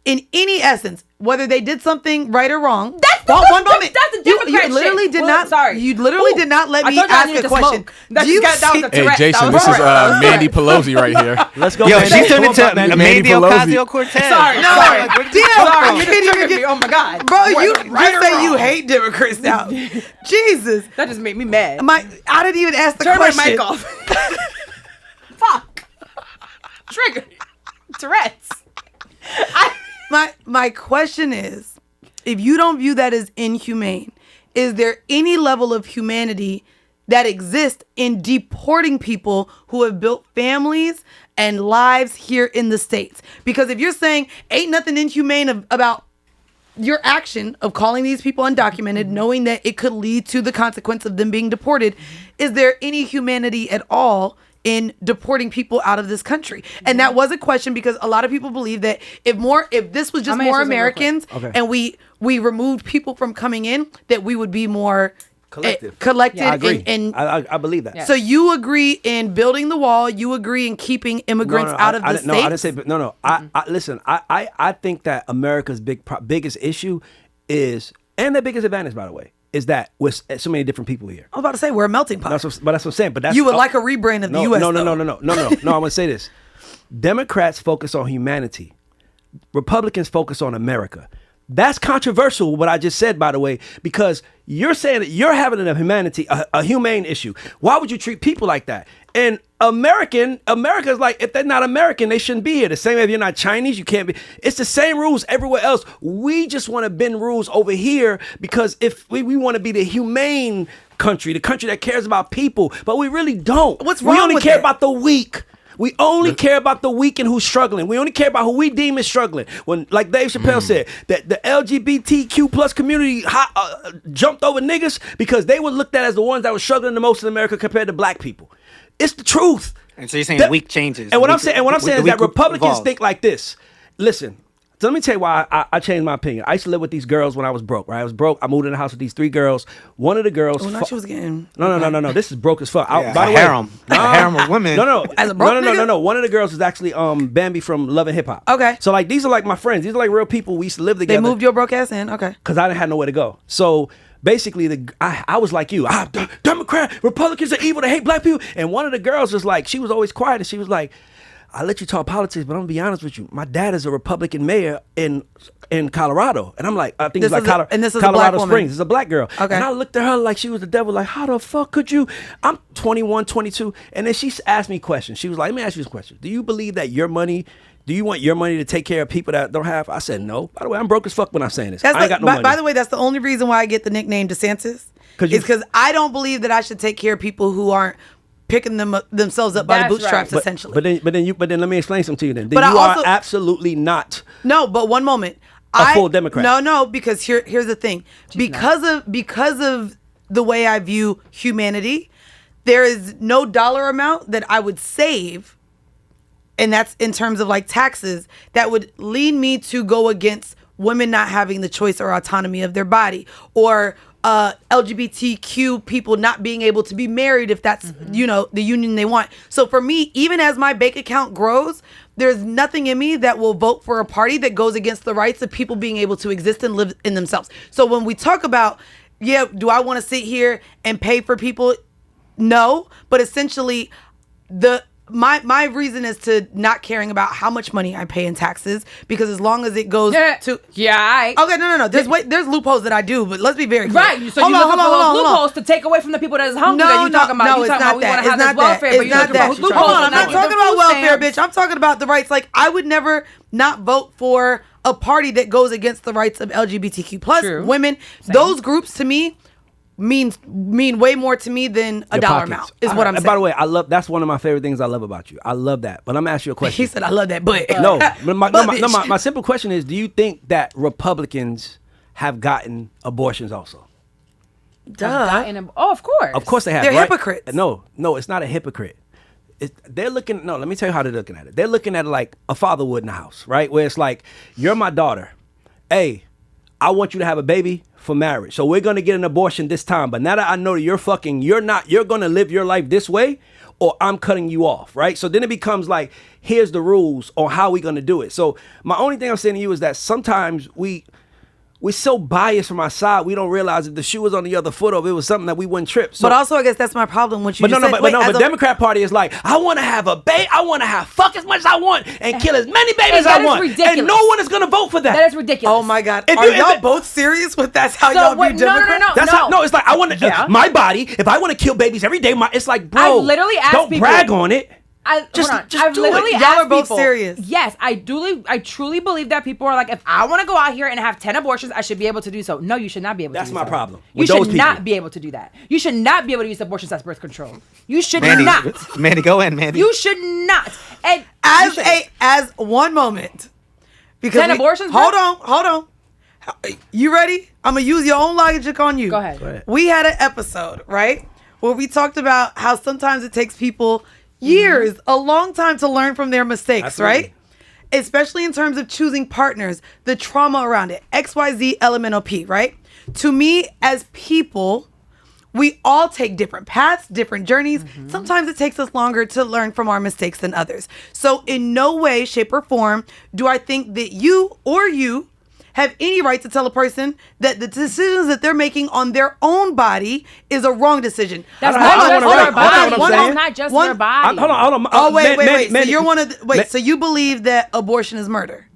S1: in any essence, whether they did something right or wrong? One moment.
S3: That's the Democrat
S1: You literally
S3: shit.
S1: did
S3: Well,
S1: not.
S3: sorry.
S1: You literally did not let
S3: I
S1: me
S3: told you I
S1: ask
S3: needed
S1: a
S3: to
S1: question.
S3: smoke. That
S1: Do you
S3: was
S1: see-
S3: the
S4: Hey,
S3: Tourette.
S4: Jason,
S3: That
S4: this
S3: was
S4: is
S3: Tourette.
S4: Mandy Pelosi right here.
S5: Let's go,
S6: Yo,
S5: man.
S6: she turned
S5: Come on,
S6: into
S5: man.
S4: Mandy
S6: Mandy
S4: Pelosi.
S6: Ocasio-Cortez.
S3: Sorry.
S1: No,
S3: Sorry.
S1: damn.
S3: You triggered me. Oh my God.
S1: Bro, you
S3: Right or
S1: say
S3: wrong?
S1: you hate Democrats now. Jesus.
S3: That just made me mad.
S1: I didn't even ask the
S3: Turn my
S1: question.
S3: mic off. Fuck. Triggered. Tourette's.
S1: My question is, if you don't view that as inhumane, is there any level of humanity that exists in deporting people who have built families and lives here in the States? Because if you're saying ain't nothing inhumane about your action of calling these people undocumented, knowing that it could lead to the consequence of them being deported, is there any humanity at all in deporting people out of this country? And that was a question because a lot of people believe that if this was just
S3: I'm
S1: more
S3: answering real quick.
S1: Americans and we removed people from coming in, that we would be more collected.
S5: I agree.
S1: And
S5: I believe that.
S1: so you agree in building the wall, you agree in keeping immigrants out of the states?
S5: No, I didn't say. No. Listen. I think that America's biggest issue is, and the biggest advantage, by the way, is that with so many different people here.
S1: I was about to say we're a melting pot.
S5: That's what I'm saying. But that's
S1: You would like a rebrand of the U.S.
S5: No.
S1: though.
S5: No. I'm gonna say this. Democrats focus on humanity. Republicans focus on America. That's controversial, what I just said, by the way, because you're saying that you're having a humane issue. Why would you treat people like that? And America's like, if they're not American, they shouldn't be here. The same if you're not Chinese, you can't be. It's the same rules everywhere else. We just want to bend rules over here because if we want to be the humane country, the country that cares about people, but we really don't.
S1: What's wrong
S5: We only
S1: with
S5: care
S1: that?
S5: about the weak. We only care about the weak and who's struggling. We only care about who we deem is struggling. When, like Dave Chappelle said, that the LGBTQ plus community jumped over niggas because they were looked at as the ones that were struggling the most in America compared to black people. It's the truth.
S6: And so you're saying weak changes.
S5: And what I'm saying is that
S6: weak
S5: Republicans
S6: evolve.
S5: think like this. Listen. So let me tell you why I changed my opinion. I used to live with these girls when I was broke, right? I was broke. I moved in the house with these 3 girls. One of the girls...
S1: Oh, now she was getting...
S5: No. This is broke as fuck.
S6: Yeah,
S5: By the
S6: a
S5: way,
S6: harem. A harem of women.
S5: No.
S1: As a broke nigga?
S5: No. One of the girls is actually Bambi from Love and Hip Hop.
S1: Okay.
S5: So like these are like my friends. These are like real people. We used to live together.
S1: They moved your broke ass in? Okay.
S5: Because I didn't have nowhere to go. So basically, I was like you. Democrat, Republicans are evil. They hate black people. And one of the girls was like, she was always quiet, and she was like, I let you talk politics, but I'm gonna be honest with you. My dad is a Republican mayor in Colorado, and I'm like, I think
S1: This
S5: it's like
S1: and this is a
S5: Colorado
S1: black woman.
S5: Springs. It's a black girl.
S1: Okay.
S5: And I looked at her like she was the devil. Like, how the fuck could you? I'm 21, 22, and then she asked me questions. She was like, let me ask you this question: do you believe that your money? Do you want your money to take care of people that don't have? I said no. By the way, I'm broke as fuck when I'm saying this. I ain't got no money.
S1: By the way, that's the only reason why I get the nickname DeSantis. Because I don't believe that I should take care of people who aren't picking themselves up by the
S3: That's
S1: bootstraps,
S3: right.
S1: essentially.
S5: But then let me explain something to you. Then
S1: But
S5: you
S1: I also-
S5: are absolutely not.
S1: No, but one moment.
S5: Full Democrat.
S1: No, because here's the thing. Because of the way I view humanity, there is no dollar amount that I would save, and that's in terms of like taxes, that would lead me to go against women not having the choice or autonomy of their body, or LGBTQ people not being able to be married if that's the union they want. So for me, even as my bank account grows, there's nothing in me that will vote for a party that goes against the rights of people being able to exist and live in themselves. So when we talk about, do I want to sit here and pay for people? No, but essentially my reason is to not caring about how much money I pay in taxes, because as long as it goes to
S3: Okay,
S1: no. There's loopholes that I do, but let's be very clear.
S3: Right, so you looking for those loopholes to take away from the people that is hungry that you talking about. You talking about we want to have this welfare, but you looking for loopholes.
S1: Hold on, I'm not
S3: With
S1: talking
S3: the
S1: about
S3: food
S1: welfare,
S3: stamps.
S1: bitch. I'm talking about the rights. Like, I would never not vote for a party that goes against the rights of LGBTQ plus
S3: True.
S1: women.
S3: Same.
S1: Those groups to me mean way more to me than a
S5: Your
S1: dollar
S5: pockets.
S1: amount. Is what I'm
S5: And
S1: saying.
S5: by the way, that's one of my favorite things I love about you. I love that. But I'm gonna ask you a question.
S1: He said, "I love that," but
S5: No,
S1: bitch.
S5: my simple question is: do you think that Republicans have gotten abortions also?
S3: Of course.
S5: Of course they have.
S1: They're
S5: right?
S1: hypocrites.
S5: No, it's not a hypocrite. They're looking. No, let me tell you how they're looking at it. They're looking at it like a father would in the house, right? Where it's like, you're my daughter. Hey, I want you to have a baby for marriage. So we're gonna get an abortion this time. But now that I know that you're gonna live your life this way, or I'm cutting you off, right? So then it becomes like, here's the rules on how we're gonna do it. So my only thing I'm saying to you is that sometimes we're so biased from our side, we don't realize if the shoe was on the other foot or if it was something that we wouldn't trip. So,
S1: But also, I guess that's my problem. What you
S5: but
S1: just said.
S5: the Democrat Party is like, I want to have a baby, I want to have fuck as much as I want and kill as many babies as I want.
S3: ridiculous.
S5: And no one is going to vote for that.
S3: That is ridiculous.
S1: Oh my God!
S5: If
S1: Are
S5: you-
S1: y'all
S5: if-
S1: both serious with that's how
S3: So
S1: y'all
S3: what-
S1: view
S3: no,
S1: Democrats?
S5: That's how. No, it's like I want to.
S3: Yeah.
S5: My body. If I want to kill babies every day, it's like, bro.
S3: I've literally asked
S5: don't
S3: people-
S5: brag on it.
S3: Just
S5: Just
S3: I've
S5: do
S3: literally
S5: it.
S1: Y'all
S3: asked
S1: are both
S3: people,
S1: serious.
S3: Yes, I truly believe that people are like, if I want to go out here and have 10 abortions, I should be able to do so. No, you should not be able to
S5: That's
S3: do
S5: my
S3: so.
S5: problem
S3: You
S5: with
S3: should
S5: those people.
S3: not be able to do that. You should not be able to use abortions as birth control. You should
S2: Mandy,
S3: not.
S2: Mandy, go in, Mandy.
S3: You should not. And
S1: As one moment, because
S3: 10 abortions,
S1: Hold
S3: bro?
S1: on. You ready? I'm gonna use your own logic on you.
S3: Go ahead.
S1: We had an episode, right, where we talked about how sometimes it takes people years, a long time to learn from their mistakes,
S5: Absolutely.
S1: right? Especially in terms of choosing partners, the trauma around it, XYZ elemental P, right? To me, as people, we all take different paths, different journeys. Sometimes it takes us longer to learn from our mistakes than others. So in no way, shape, or form do I think that you have any right to tell a person that the decisions that they're making on their own body is a wrong decision.
S3: That's
S5: I
S3: not
S5: don't
S3: just
S5: wanna
S3: their
S5: write- hold on,
S3: body.
S5: what I'm saying?
S3: It's not just
S1: One-
S3: their body.
S5: Hold on.
S1: Oh, wait. So
S5: Mandy,
S1: you're so you believe that abortion is murder?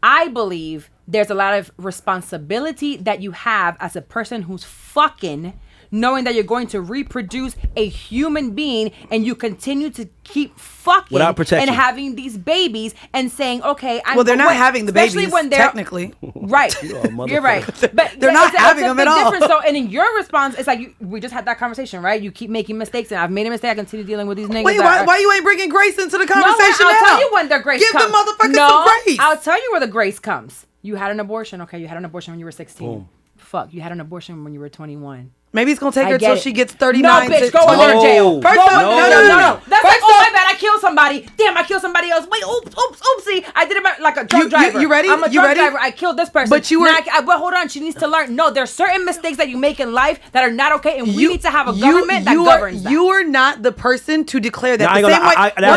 S3: I believe there's a lot of responsibility that you have as a person who's fucking, knowing that you're going to reproduce a human being and you continue to keep fucking
S5: Without protection.
S3: and having these babies and saying, okay, I'm
S1: Well, they're not having the
S3: especially
S1: babies,
S3: when they're
S1: technically.
S3: right. You're right, but
S1: They're not having
S3: it's a
S1: them at
S3: big
S1: all.
S3: difference. So, and in your response, it's like we just had that conversation, right? You keep making mistakes, and I've made a mistake. I continue dealing with these niggas.
S1: Wait, why you ain't bringing grace into the
S3: No,
S1: conversation
S3: I'll
S1: now?
S3: tell you when the grace
S1: Give
S3: comes.
S1: the motherfuckers
S3: no,
S1: some grace.
S3: I'll tell you where the grace comes. You had an abortion. Okay, you had an abortion when you were 16. Fuck, you had an abortion when you were 21.
S1: Maybe it's gonna take
S3: I
S1: her
S3: get
S1: till
S3: it.
S1: she gets 39.
S3: No, bitch,
S1: to-
S3: go under jail.
S1: First
S3: Go
S1: off,
S3: under-
S1: no.
S3: That's
S1: First
S3: like, oh
S1: off-
S3: my bad, I killed somebody. Damn, I killed somebody else. Wait, oopsie. I did it like a drunk driver.
S1: you ready?
S3: I'm a
S1: You
S3: drunk
S1: ready?
S3: driver. I killed this person.
S1: But you were-
S3: Well, hold on. She needs to learn. No, there's certain mistakes that you make in life that are not okay, and we need to have a government that governs that.
S1: You are not the person to declare that.
S5: No, I
S1: The
S5: ain't
S1: same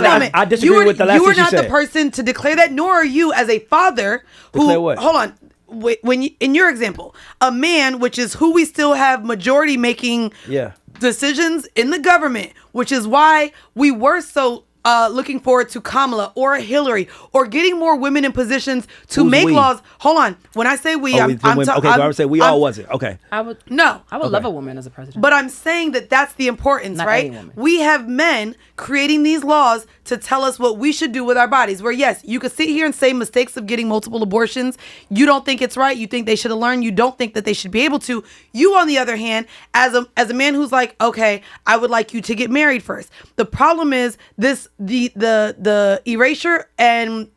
S5: gonna-
S1: way.
S5: I disagree with the last
S1: You
S5: thing
S1: are
S5: she
S1: not the
S5: said.
S1: person to declare that, nor are you as a father who.
S5: Declare what?
S1: Hold on. When you, in your example, a man, which is who we still have majority making
S5: Yeah.
S1: decisions in the government, which is why we were so looking forward to Kamala or Hillary or getting more women in positions to
S5: Who's
S1: make
S5: we?
S1: laws. Hold on. When I say we, I'm
S5: Okay, so I would say we all wasn't. Okay.
S3: I would
S1: No.
S3: love a woman as a president.
S1: But I'm saying that that's the importance,
S3: Not
S1: right?
S3: any woman.
S1: We have men creating these laws to tell us what we should do with our bodies. Where, yes, you could sit here and say mistakes of getting multiple abortions. You don't think it's right. You think they should have learned. You don't think that they should be able to. You, on the other hand, as a man who's like, okay, I would like you to get married first. The problem is the erasure and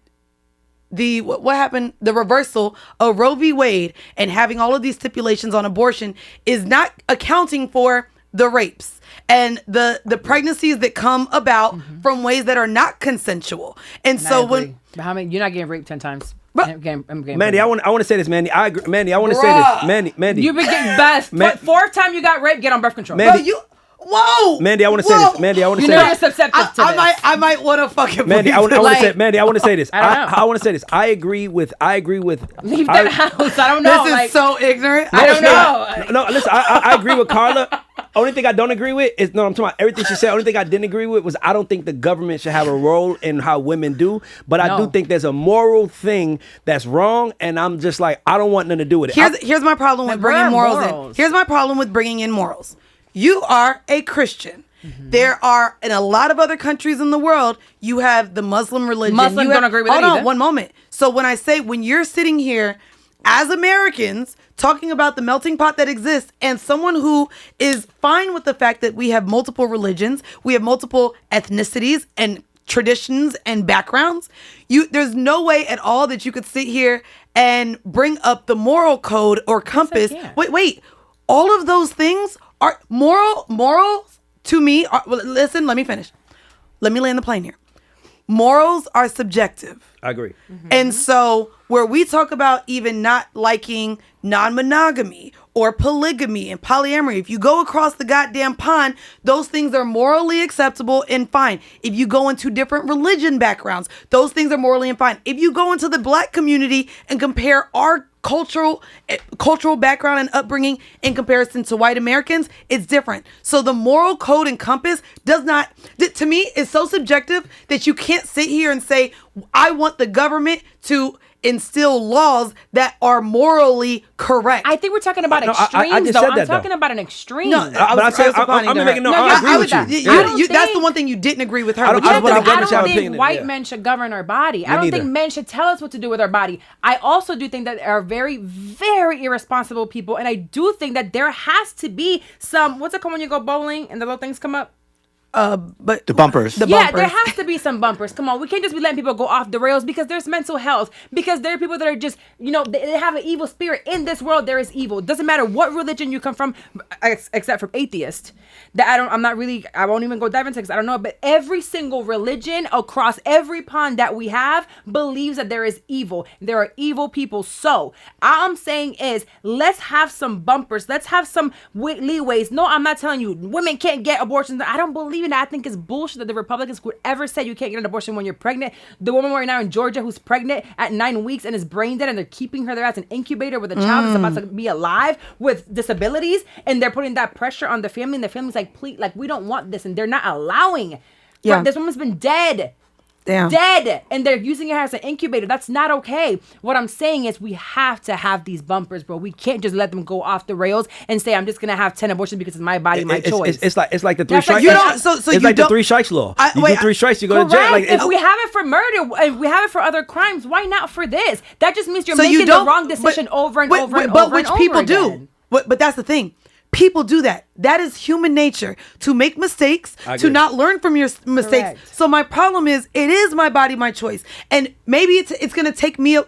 S1: what happened, the reversal of Roe v. Wade and having all of these stipulations on abortion is not accounting for the rapes and the pregnancies that come about from ways that are not consensual. And so when
S3: But how many? You're not getting raped 10 times.
S1: But-
S3: I'm getting
S5: Mandy, I
S3: pregnant.
S5: want to say this, Mandy. I agree. Mandy, I want to say
S1: Bruh.
S5: this. Mandy.
S3: You've been getting best.
S5: Man-
S3: Fourth time you got raped, get on birth control.
S5: Mandy,
S1: Bro, you whoa
S5: Mandy, I want to say this. Mandy, I want to
S3: You
S5: say
S3: know
S5: this.
S3: you're susceptible to this.
S1: I might want to fucking
S5: Mandy, I want
S3: Like-
S5: to say. Mandy, I want to say this.
S3: I don't know.
S5: I want to say this. I agree with.
S3: Leave that house. I don't know.
S1: This is
S3: like,
S1: so ignorant.
S3: I don't know.
S5: No, listen. I agree with Carla. Only thing I don't agree with is I'm talking about everything she said. Only thing I didn't agree with was I don't think the government should have a role in how women do. But I do
S3: No.
S5: think there's a moral thing that's wrong, and I'm just like I don't want nothing to do with it.
S1: Here's my problem with
S3: Where
S1: bringing
S3: are
S1: morals in.
S3: morals?
S1: Here's my problem with bringing in morals. You are a Christian. There are, in a lot of other countries in the world, you have the Muslim religion.
S3: Muslims
S1: You have-
S3: don't agree with
S1: hold
S3: it
S1: on,
S3: either.
S1: one moment. So when you're sitting here as Americans, talking about the melting pot that exists, and someone who is fine with the fact that we have multiple religions, we have multiple ethnicities and traditions and backgrounds, there's no way at all that you could sit here and bring up the moral code or compass. Wait. All of those things are morals to me. Listen, let me finish. Let me land the plane here. Morals are subjective.
S5: I agree.
S1: And so where we talk about even not liking non-monogamy or polygamy and polyamory, if you go across the goddamn pond, those things are morally acceptable and fine. If you go into different religion backgrounds, those things are morally and fine. If you go into the Black community and compare our cultural background and upbringing in comparison to white Americans, it's different. So the moral code and compass to me, is so subjective that you can't sit here and say, I want the government to instill laws that are morally correct.
S3: I think we're talking about extremes,
S5: I just
S3: though.
S5: said
S3: I'm
S5: that,
S3: talking
S5: though.
S3: about an extreme.
S1: No,
S5: I agree with you.
S1: That's the one thing you didn't agree with her.
S5: I don't
S3: think white men should govern our body. I don't think men should tell us what to do with our body. I also do think that there are very, very irresponsible people, and I do think that there has to be some, what's it called when you go bowling and the little things come up?
S2: But the bumpers.
S3: Yeah, there has to be some bumpers. Come on, we can't just be letting people go off the rails because there's mental health. Because there are people that are just, they have an evil spirit. In this world, there is evil. It doesn't matter what religion you come from, except from atheist. I won't even go dive into because I don't know. But every single religion across every pond that we have believes that there is evil. There are evil people. So all I'm saying is, let's have some bumpers. Let's have some leeways. No, I'm not telling you women can't get abortions. I don't believe in that. I think it's bullshit that the Republicans could ever say you can't get an abortion when you're pregnant. The woman right now in Georgia who's pregnant at 9 weeks and is brain dead, and they're keeping her there as an incubator with a child that's about to be alive with disabilities, and they're putting that pressure on the family, and the family's like, please, like, we don't want this, and they're not allowing. Yeah, this woman's been dead.
S1: Damn.
S3: Dead, and they're using her as an incubator. That's not okay. What I'm saying is we have to have these bumpers, bro. We can't just let them go off the rails and say I'm just gonna have 10 abortions because it's my body, my choice.
S5: It's like the three strikes. The three strikes law. You do 3 strikes, you go to jail. Like,
S3: if we have it for murder, if we have it for other crimes, why not for this? That just means you're making the wrong decision over and over and over.
S1: But which people do. But that's the thing. People do that. That is human nature, to make mistakes, to not learn from your mistakes. Correct. So my problem is, it is my body, my choice. And maybe it's going to take me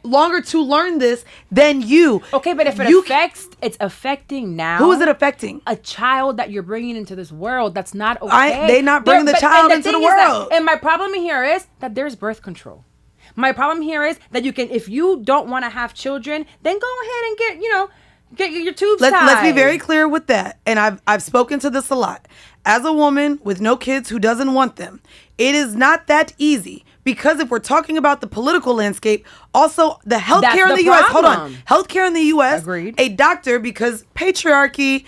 S1: longer to learn this than you.
S3: Okay, but if it's affecting now.
S1: Who is it affecting?
S3: A child that you're bringing into this world. That's not okay.
S1: They're not bringing the child into the world.
S3: And my problem here is that there's birth control. My problem here is that you can, if you don't want to have children, then go ahead and get your tubes tied.
S1: Let's be very clear with that. And I've spoken to this a lot. As a woman with no kids who doesn't want them, it is not that easy. Because if we're talking about the political landscape, also the healthcare in the U.S. Hold on. Healthcare in the U.S.
S3: Agreed.
S1: A doctor, because patriarchy,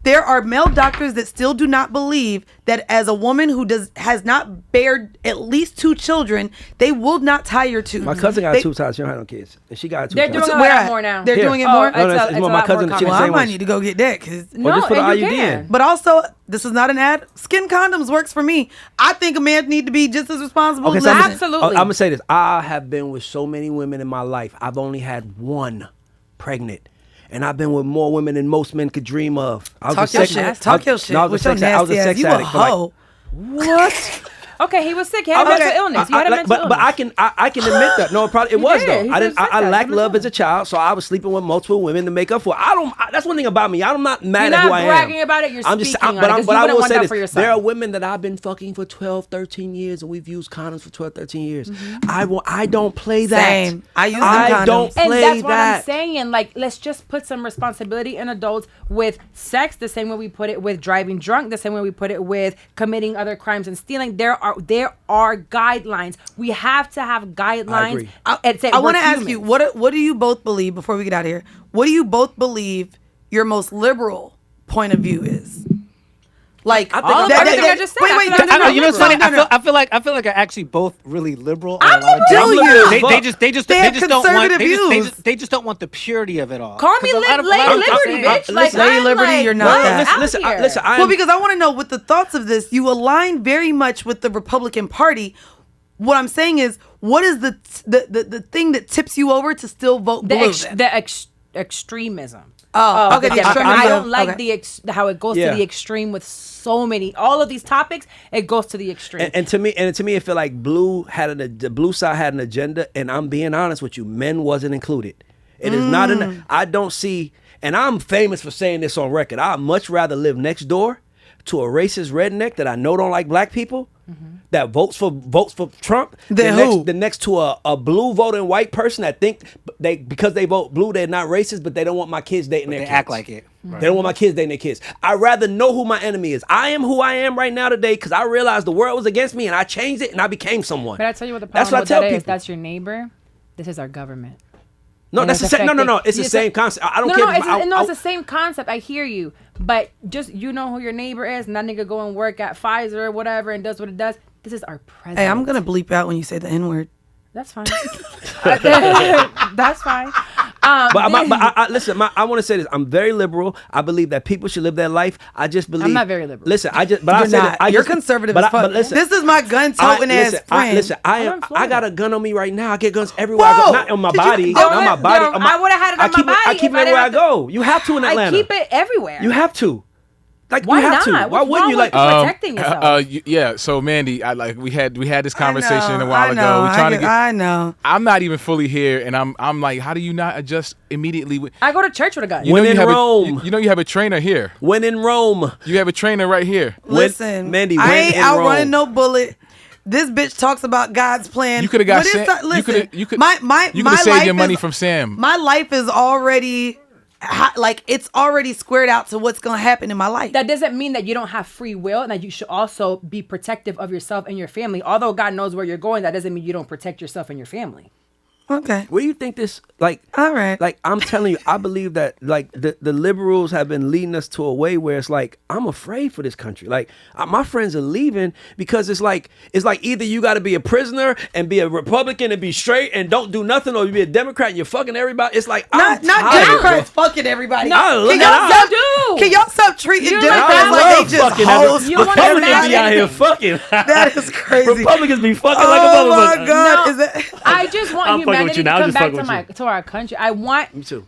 S1: there are male doctors that still do not believe that as a woman who has not bared at least 2 children, they will not tie your tubes.
S5: My cousin got 2 times. She don't have no kids. And she got 2
S3: times. They're doing a lot more now.
S1: They're doing it more?
S5: It's more my cousin.
S1: Well, I might need to go get that.
S5: Just put an IUD in.
S1: But also, this is not an ad. Skin condoms works for me. I think a man need to be just as responsible.
S3: Okay, so absolutely.
S5: I'm going to say this. I have been with so many women in my life. I've only had 1 pregnant. And I've been with more women than most men could dream of.
S1: Talk your shit.
S5: No, I was a sex addict.
S1: What?
S3: Okay, he was sick. He had a mental illness. You had a mental illness.
S5: But I can admit that. No, it was though. I lacked love as a child, so I was sleeping with multiple women to make up for it. That's one thing about me. I'm not mad at who I am.
S3: You're not bragging about it. You're speaking on it. But I will say this:
S5: there are women that I've been fucking for 12, 13 years, and we've used condoms for 12, 13 years. I don't play that.
S1: Same. I use condoms.
S5: I don't play that.
S3: And that's what I'm saying. Like, let's just put some responsibility in adults with sex, the same way we put it with driving drunk, the same way we put it with committing other crimes and stealing. There are guidelines. We have to have guidelines.
S1: I want to ask you, what do you both believe, before we get out of here, what do you both believe your most liberal point of view is? Like,
S3: everything I just said.
S2: Wait. You know what's funny? I feel like I actually both really liberal. They just don't want. They just don't want the purity of it all.
S3: Call me Lady Liberty, bitch. Like,
S1: Lady Liberty, you're not that.
S5: Listen.
S1: Well, because I want to know, with the thoughts of this, you align very much with the Republican Party. What I'm saying is, what is the thing that tips you over to still vote blue?
S3: Extremism.
S1: Oh, okay.
S3: I don't like how it goes to the extreme with so many. All of these topics, it goes to the extreme.
S5: And to me, I feel like the blue side had an agenda, and I'm being honest with you, men wasn't included. It is not I don't see, and I'm famous for saying this on record. I'd much rather live next door to a racist redneck that I know don't like black people, that votes for Trump, than next to a blue voting white person that think because they vote blue they're not racist, but they don't want my kids dating their kids.
S6: They act like it.
S5: Right. They don't want my kids dating their kids. I'd rather know who my enemy is. I am who I am right now today because I realized the world was against me and I changed it and I became someone.
S3: But I tell you what the problem with that is. That's your neighbor. This is our government.
S5: No, that's the same. No. It's the same concept. I don't care.
S3: It's the same concept. I hear you, but just know who your neighbor is, and that nigga go and work at Pfizer or whatever and does what it does. This is our president.
S1: Hey, I'm gonna bleep out when you say the N-word.
S3: That's fine. That's fine.
S5: Listen, I want to say this. I'm very liberal. I believe that people should live their life. I just believe.
S3: I'm not very liberal.
S5: Listen,
S1: You're conservative as fuck. But listen, this is my gun-toting ass friend.
S5: I got a gun on me right now. I get guns everywhere I go. Not on my body. Not on my body.
S3: I would have had it on my body.
S5: I keep it everywhere I go. You have to in Atlanta.
S3: I keep it everywhere.
S5: You have to. Like,
S3: why
S5: you have
S3: not?
S5: to. Why wouldn't you? Like
S3: protecting yourself?
S4: Yeah. So Mandy, we had this conversation a while ago.
S1: I know.
S4: I'm not even fully here, and I'm like, how do you not adjust immediately?
S3: I go to church with a gun.
S5: When in Rome,
S4: you have a trainer here.
S5: When in Rome,
S4: you have a trainer right here.
S1: Listen,
S5: Mandy,
S1: I ain't outrunning no bullet. This bitch talks about God's plan.
S4: You could have got Sam.
S1: Listen,
S4: you could have saved your money from Sam.
S1: My life is already. It's already squared out to what's gonna happen in my life.
S3: That doesn't mean that you don't have free will and that you should also be protective of yourself and your family. Although God knows where you're going, that doesn't mean you don't protect yourself and your family.
S1: Okay.
S5: Where do you think this,
S1: all right.
S5: Like, I'm telling you, I believe that, the liberals have been leading us to a way where it's like, I'm afraid for this country. Like, my friends are leaving because it's like either you got to be a prisoner and be a Republican and be straight and don't do nothing, or you be a Democrat and you're fucking everybody. It's like,
S1: not Democrats fucking everybody.
S5: No,
S1: can y'all stop treating Democrats like they just hoes?
S5: Republicans be out here fucking.
S1: That is crazy.
S5: Republicans be fucking like a motherfucker.
S1: Oh my God.
S3: I just want humanity to come back to our country. I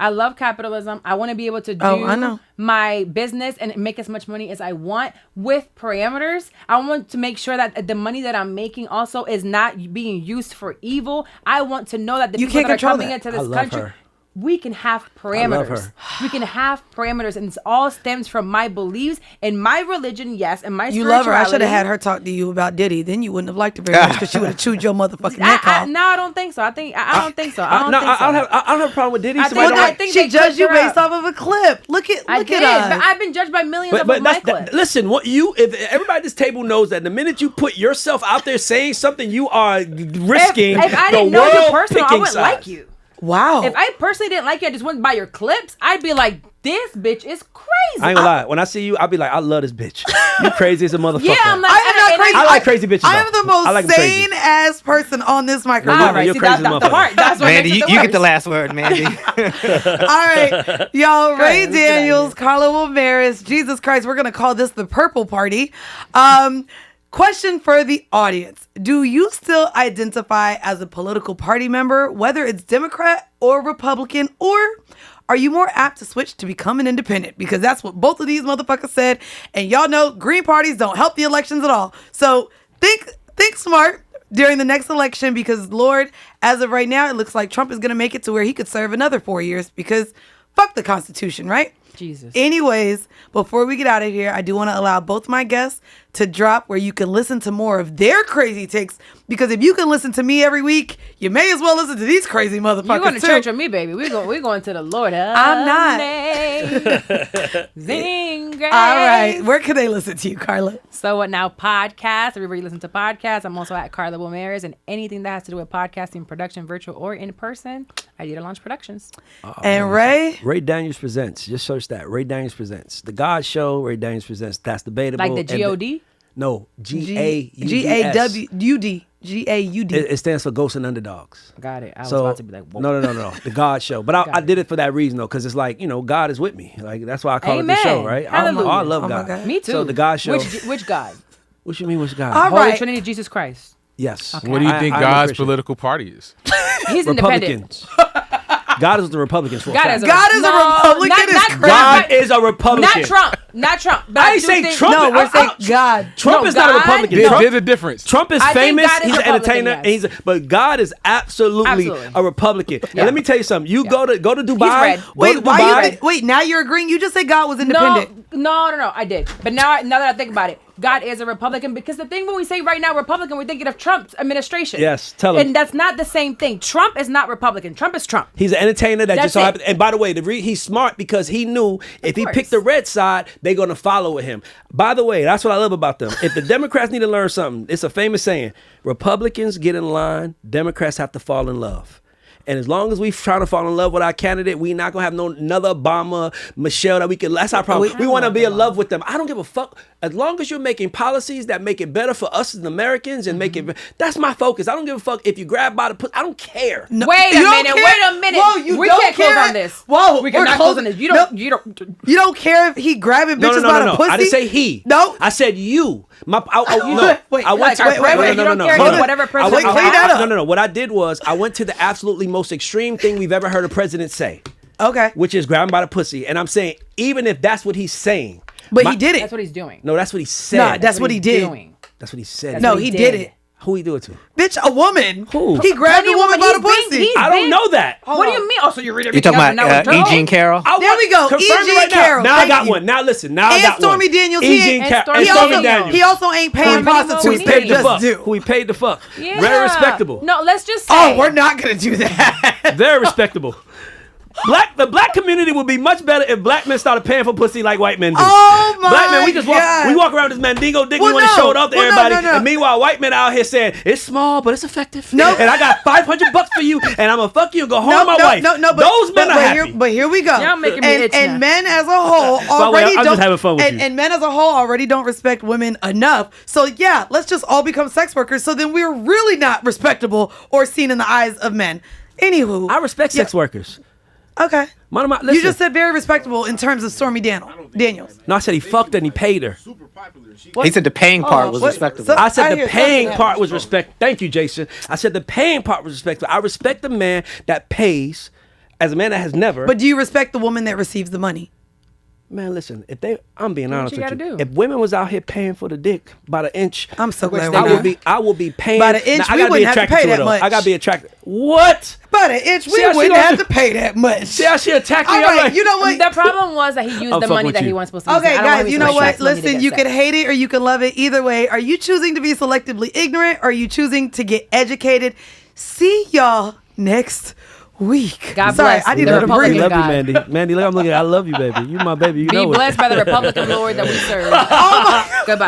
S3: love capitalism. I want to be able to do my business and make as much money as I want with parameters. I want to make sure that the money that I'm making also is not being used for evil. I want to know that the people that are coming into this country, we can have parameters. We can have parameters, and it all stems from my beliefs and my religion, yes, and my spirituality.
S1: You love her. I should have had her talk to you about Diddy. Then you wouldn't have liked her very much because she would have chewed your motherfucking neck off.
S3: No, I don't think so. I don't think so. I don't think so.
S5: I don't have a problem with Diddy.
S1: I think she judged you based off of a clip. Look at us.
S3: But I've been judged by millions of my clips.
S5: Listen, if everybody at this table knows that the minute you put yourself out there saying something, you are risking
S3: if I didn't know you personally, I wouldn't like you.
S1: Wow.
S3: If I personally didn't like you, I just went by your clips, I'd be like, this bitch is crazy.
S5: I ain't gonna lie. When I see you, I'll be like, I love this bitch. You crazy as a motherfucker.
S3: Yeah, I'm like,
S1: I'm not crazy.
S5: I like crazy bitches.
S1: I am the most sane ass person on this microphone.
S3: All right, you're crazy that's the part. That's what
S6: Mandy,
S3: makes it
S6: you get the last word, Mandy.
S1: All right, y'all. Ray Daniels, Carla Wilmaris. Jesus Christ, we're gonna call this the Purple Party. Question for the audience. Do you still identify as a political party member, whether it's Democrat or Republican, or are you more apt to switch to become an independent? Because that's what both of these motherfuckers said. And y'all know green parties don't help the elections at all. So think smart during the next election, because Lord, as of right now, it looks like Trump is going to make it to where he could serve another 4 years, because fuck the Constitution, right?
S3: Jesus.
S1: Anyways, before we get out of here, I do want to allow both my guests to drop where you can listen to more of their crazy takes. Because if you can listen to me every week, you may as well listen to these crazy motherfuckers.
S3: You're going to church with me, baby. We're going to the Lord.
S1: I'm not. All right. Where can they listen to you, Carla?
S3: So What Now podcast. Everybody listen to podcasts. I'm also at Carla Wilmaris, and anything that has to do with podcasting, production, virtual or in person, Idea to Launch Productions.
S1: And Ray?
S5: Ray Daniels Presents. Just search that. Ray Daniels Presents. The God Show, Ray Daniels Presents. That's debatable.
S3: Like the G-O-D?
S5: No, G-A-U-D-S.
S1: G-A-W-U-D. G-A-U-D.
S5: It stands for Ghosts and Underdogs.
S3: Got it. I was about to be like, whoa.
S5: No. The God Show. But I did it for that reason, though, because it's like, God is with me. Like, that's why I call it the show, right? I love God.
S3: Me too.
S5: So the God Show.
S3: Which God?
S5: What you mean, which God?
S1: All
S3: Holy
S1: right.
S3: Trinity, Jesus Christ.
S5: Yes.
S3: Okay.
S4: What do you think
S5: I'm a
S4: God's
S5: Christian.
S4: political party is?
S3: He's independent.
S5: Republicans. God is the Republicans. For a
S3: God
S5: fact.
S3: is a
S1: Republican
S3: not-
S1: is
S3: not-
S1: crazy.
S5: God is a Republican.
S3: Not Trump. Not Trump. But
S5: I ain't
S3: do
S5: say
S3: think-
S5: Trump.
S1: No, we're saying God.
S5: Trump
S3: No,
S5: is not a
S3: God-
S5: Republican.
S3: no.
S4: There's a difference.
S5: Trump is
S3: I think
S5: famous.
S3: God is
S5: He's an
S3: Republican,
S5: entertainer.
S3: yes.
S5: But God is absolutely a Republican.
S3: Yeah.
S5: And let me tell you something. You go to Dubai.
S3: red.
S5: go
S1: Wait,
S5: to
S1: why
S5: Dubai,
S1: you? Wait, now you're agreeing? You just said God was independent.
S3: No. I did. But now that I think about it, God is a Republican because the thing when we say right now Republican, we're thinking of Trump's administration.
S5: Yes, tell him.
S3: And that's not the same thing. Trump is not Republican. Trump is Trump.
S5: He's an entertainer that
S3: That's
S5: just so
S3: it.
S5: happened. And by the way, he's smart because he knew if he
S3: course.
S5: picked the red side, they're going to follow with him. By the way, that's what I love about them. If the Democrats need to learn something, it's a famous saying: Republicans get in line, Democrats have to fall in love. And as long as we try to fall in love with our candidate, we not gonna have another Obama, Michelle that we can. That's our problem. We want to be in love with them. I don't give a fuck. As long as you're making policies that make it better for us as Americans and make it. That's my focus. I don't give a fuck if you grab by the pussy. I don't care.
S3: Wait a
S1: You don't
S3: minute.
S1: care?
S3: Wait a minute.
S1: Whoa,
S3: we
S1: don't
S3: can't
S1: care?
S3: close on this.
S1: Whoa,
S3: we
S1: we're
S3: cannot close on this. You don't.
S1: You don't care if he grabbing bitches by the pussy?
S5: I didn't say he.
S1: No.
S5: I said you.
S1: Wait,
S5: I went to
S3: wait, you don't care whatever person-
S1: Wait, clean that up.
S5: No. What I did was I went to the absolutely most extreme thing we've ever heard a president say,
S1: Okay.
S5: which is grab him by the pussy. And I'm saying, even if that's what he's saying.
S1: But he did it.
S3: That's what he's doing.
S5: No, that's what he said.
S1: Nah, that's what he
S3: he's
S1: did.
S3: doing.
S5: That's what he said.
S3: That's
S1: No,
S3: what
S1: he
S3: he
S1: did
S3: did.
S1: it.
S5: Who he do it to?
S1: Bitch, a woman.
S5: Who?
S1: He grabbed a woman by the pussy.
S5: I don't know that.
S3: What do you mean? Oh, so you're reading
S6: You talking about E. Jean Carroll?
S1: There we go.
S5: Confirm
S1: E.
S5: it right
S1: Jean Carroll.
S5: Now I
S1: Thank
S5: got
S1: you.
S5: one. Now listen. Now I
S1: And
S5: got
S1: Stormy
S5: one.
S1: Daniels.
S5: E. Jean Carroll. And
S3: He
S5: Stormy
S3: also-
S5: Daniels.
S1: He also ain't paying
S3: Who he
S1: prostitutes.
S5: paid
S1: They
S5: the
S1: just
S5: fuck.
S1: do.
S5: Who he paid the fuck.
S3: Yeah.
S5: Very respectable.
S3: No, let's just say.
S1: Oh, we're not gonna do that.
S5: Very respectable. The black community would be much better if black men started paying for pussy like white men do.
S1: Oh my
S5: Black men, we just
S1: God.
S5: walk around with this mandingo dick.
S1: Well,
S5: we want to
S1: no.
S5: show it off to
S1: Well, no,
S5: everybody.
S1: no, no.
S5: And meanwhile, white men out here saying it's small but it's effective.
S1: No.
S5: And I got $500 for you, and I'm gonna fuck you and go home
S1: No,
S5: with my wife.
S1: but
S5: those men are happy.
S1: But here we go.
S3: Y'all making me itch
S1: and
S3: now.
S1: men as a whole
S5: By the way,
S1: already
S5: I'm
S1: don't.
S5: just having fun with you.
S1: And men as a whole already don't respect women enough. So yeah, let's just all become sex workers. So then we're really not respectable or seen in the eyes of men. Anywho,
S5: I respect sex workers.
S1: Okay.
S5: Listen.
S1: You just said very respectable in terms of Stormy Daniels.
S5: No, I said he fucked her and he paid her.
S6: He said the paying part was
S1: what?
S6: respectable.
S1: So-
S5: I said
S1: I
S5: the
S1: hear
S5: paying
S1: something
S5: part was respect. Thank you, Jason. I said the paying part was respectful. I respect the man that pays as a man that has never.
S1: But do you respect the woman that receives the money?
S5: Man, listen, I'm being honest
S3: you
S5: with you.
S3: gotta do.
S5: If women was out here paying for the dick by the inch,
S1: I'm so glad
S5: I
S1: we're
S5: would
S1: not.
S5: I will be paying
S1: By the inch,
S5: Now, I
S1: we
S5: gotta be
S1: wouldn't have to
S5: attracted
S1: pay
S5: it,
S1: that
S5: though.
S1: much.
S5: I gotta be attracted. What?
S1: By the inch, we
S5: See how she
S1: wouldn't
S5: don't
S1: have
S5: do-
S1: to pay that much.
S5: See how she attacked me?
S1: All
S5: I'm
S1: right,
S5: like,
S1: you know what?
S3: The problem was that he used the
S5: fucking
S3: money
S5: with
S3: that
S5: you.
S3: he wasn't supposed to use.
S1: Okay,
S3: I don't wanna
S1: guys,
S3: be
S1: you know
S3: spending
S1: what?
S3: tax money to
S1: Listen,
S3: get
S1: you
S3: sex.
S1: could hate it or you can love it. Either way, are you choosing to be selectively ignorant or are you choosing to get educated? See y'all next week.
S3: God
S1: Sorry,
S3: bless
S1: I need
S3: the
S1: to
S3: Republican
S1: breathe.
S5: love you,
S3: God.
S5: Mandy. Mandy, look, I'm looking. I love you, baby. You my baby. You
S3: Be
S5: know it.
S3: blessed by the Republican Lord that we serve. Goodbye.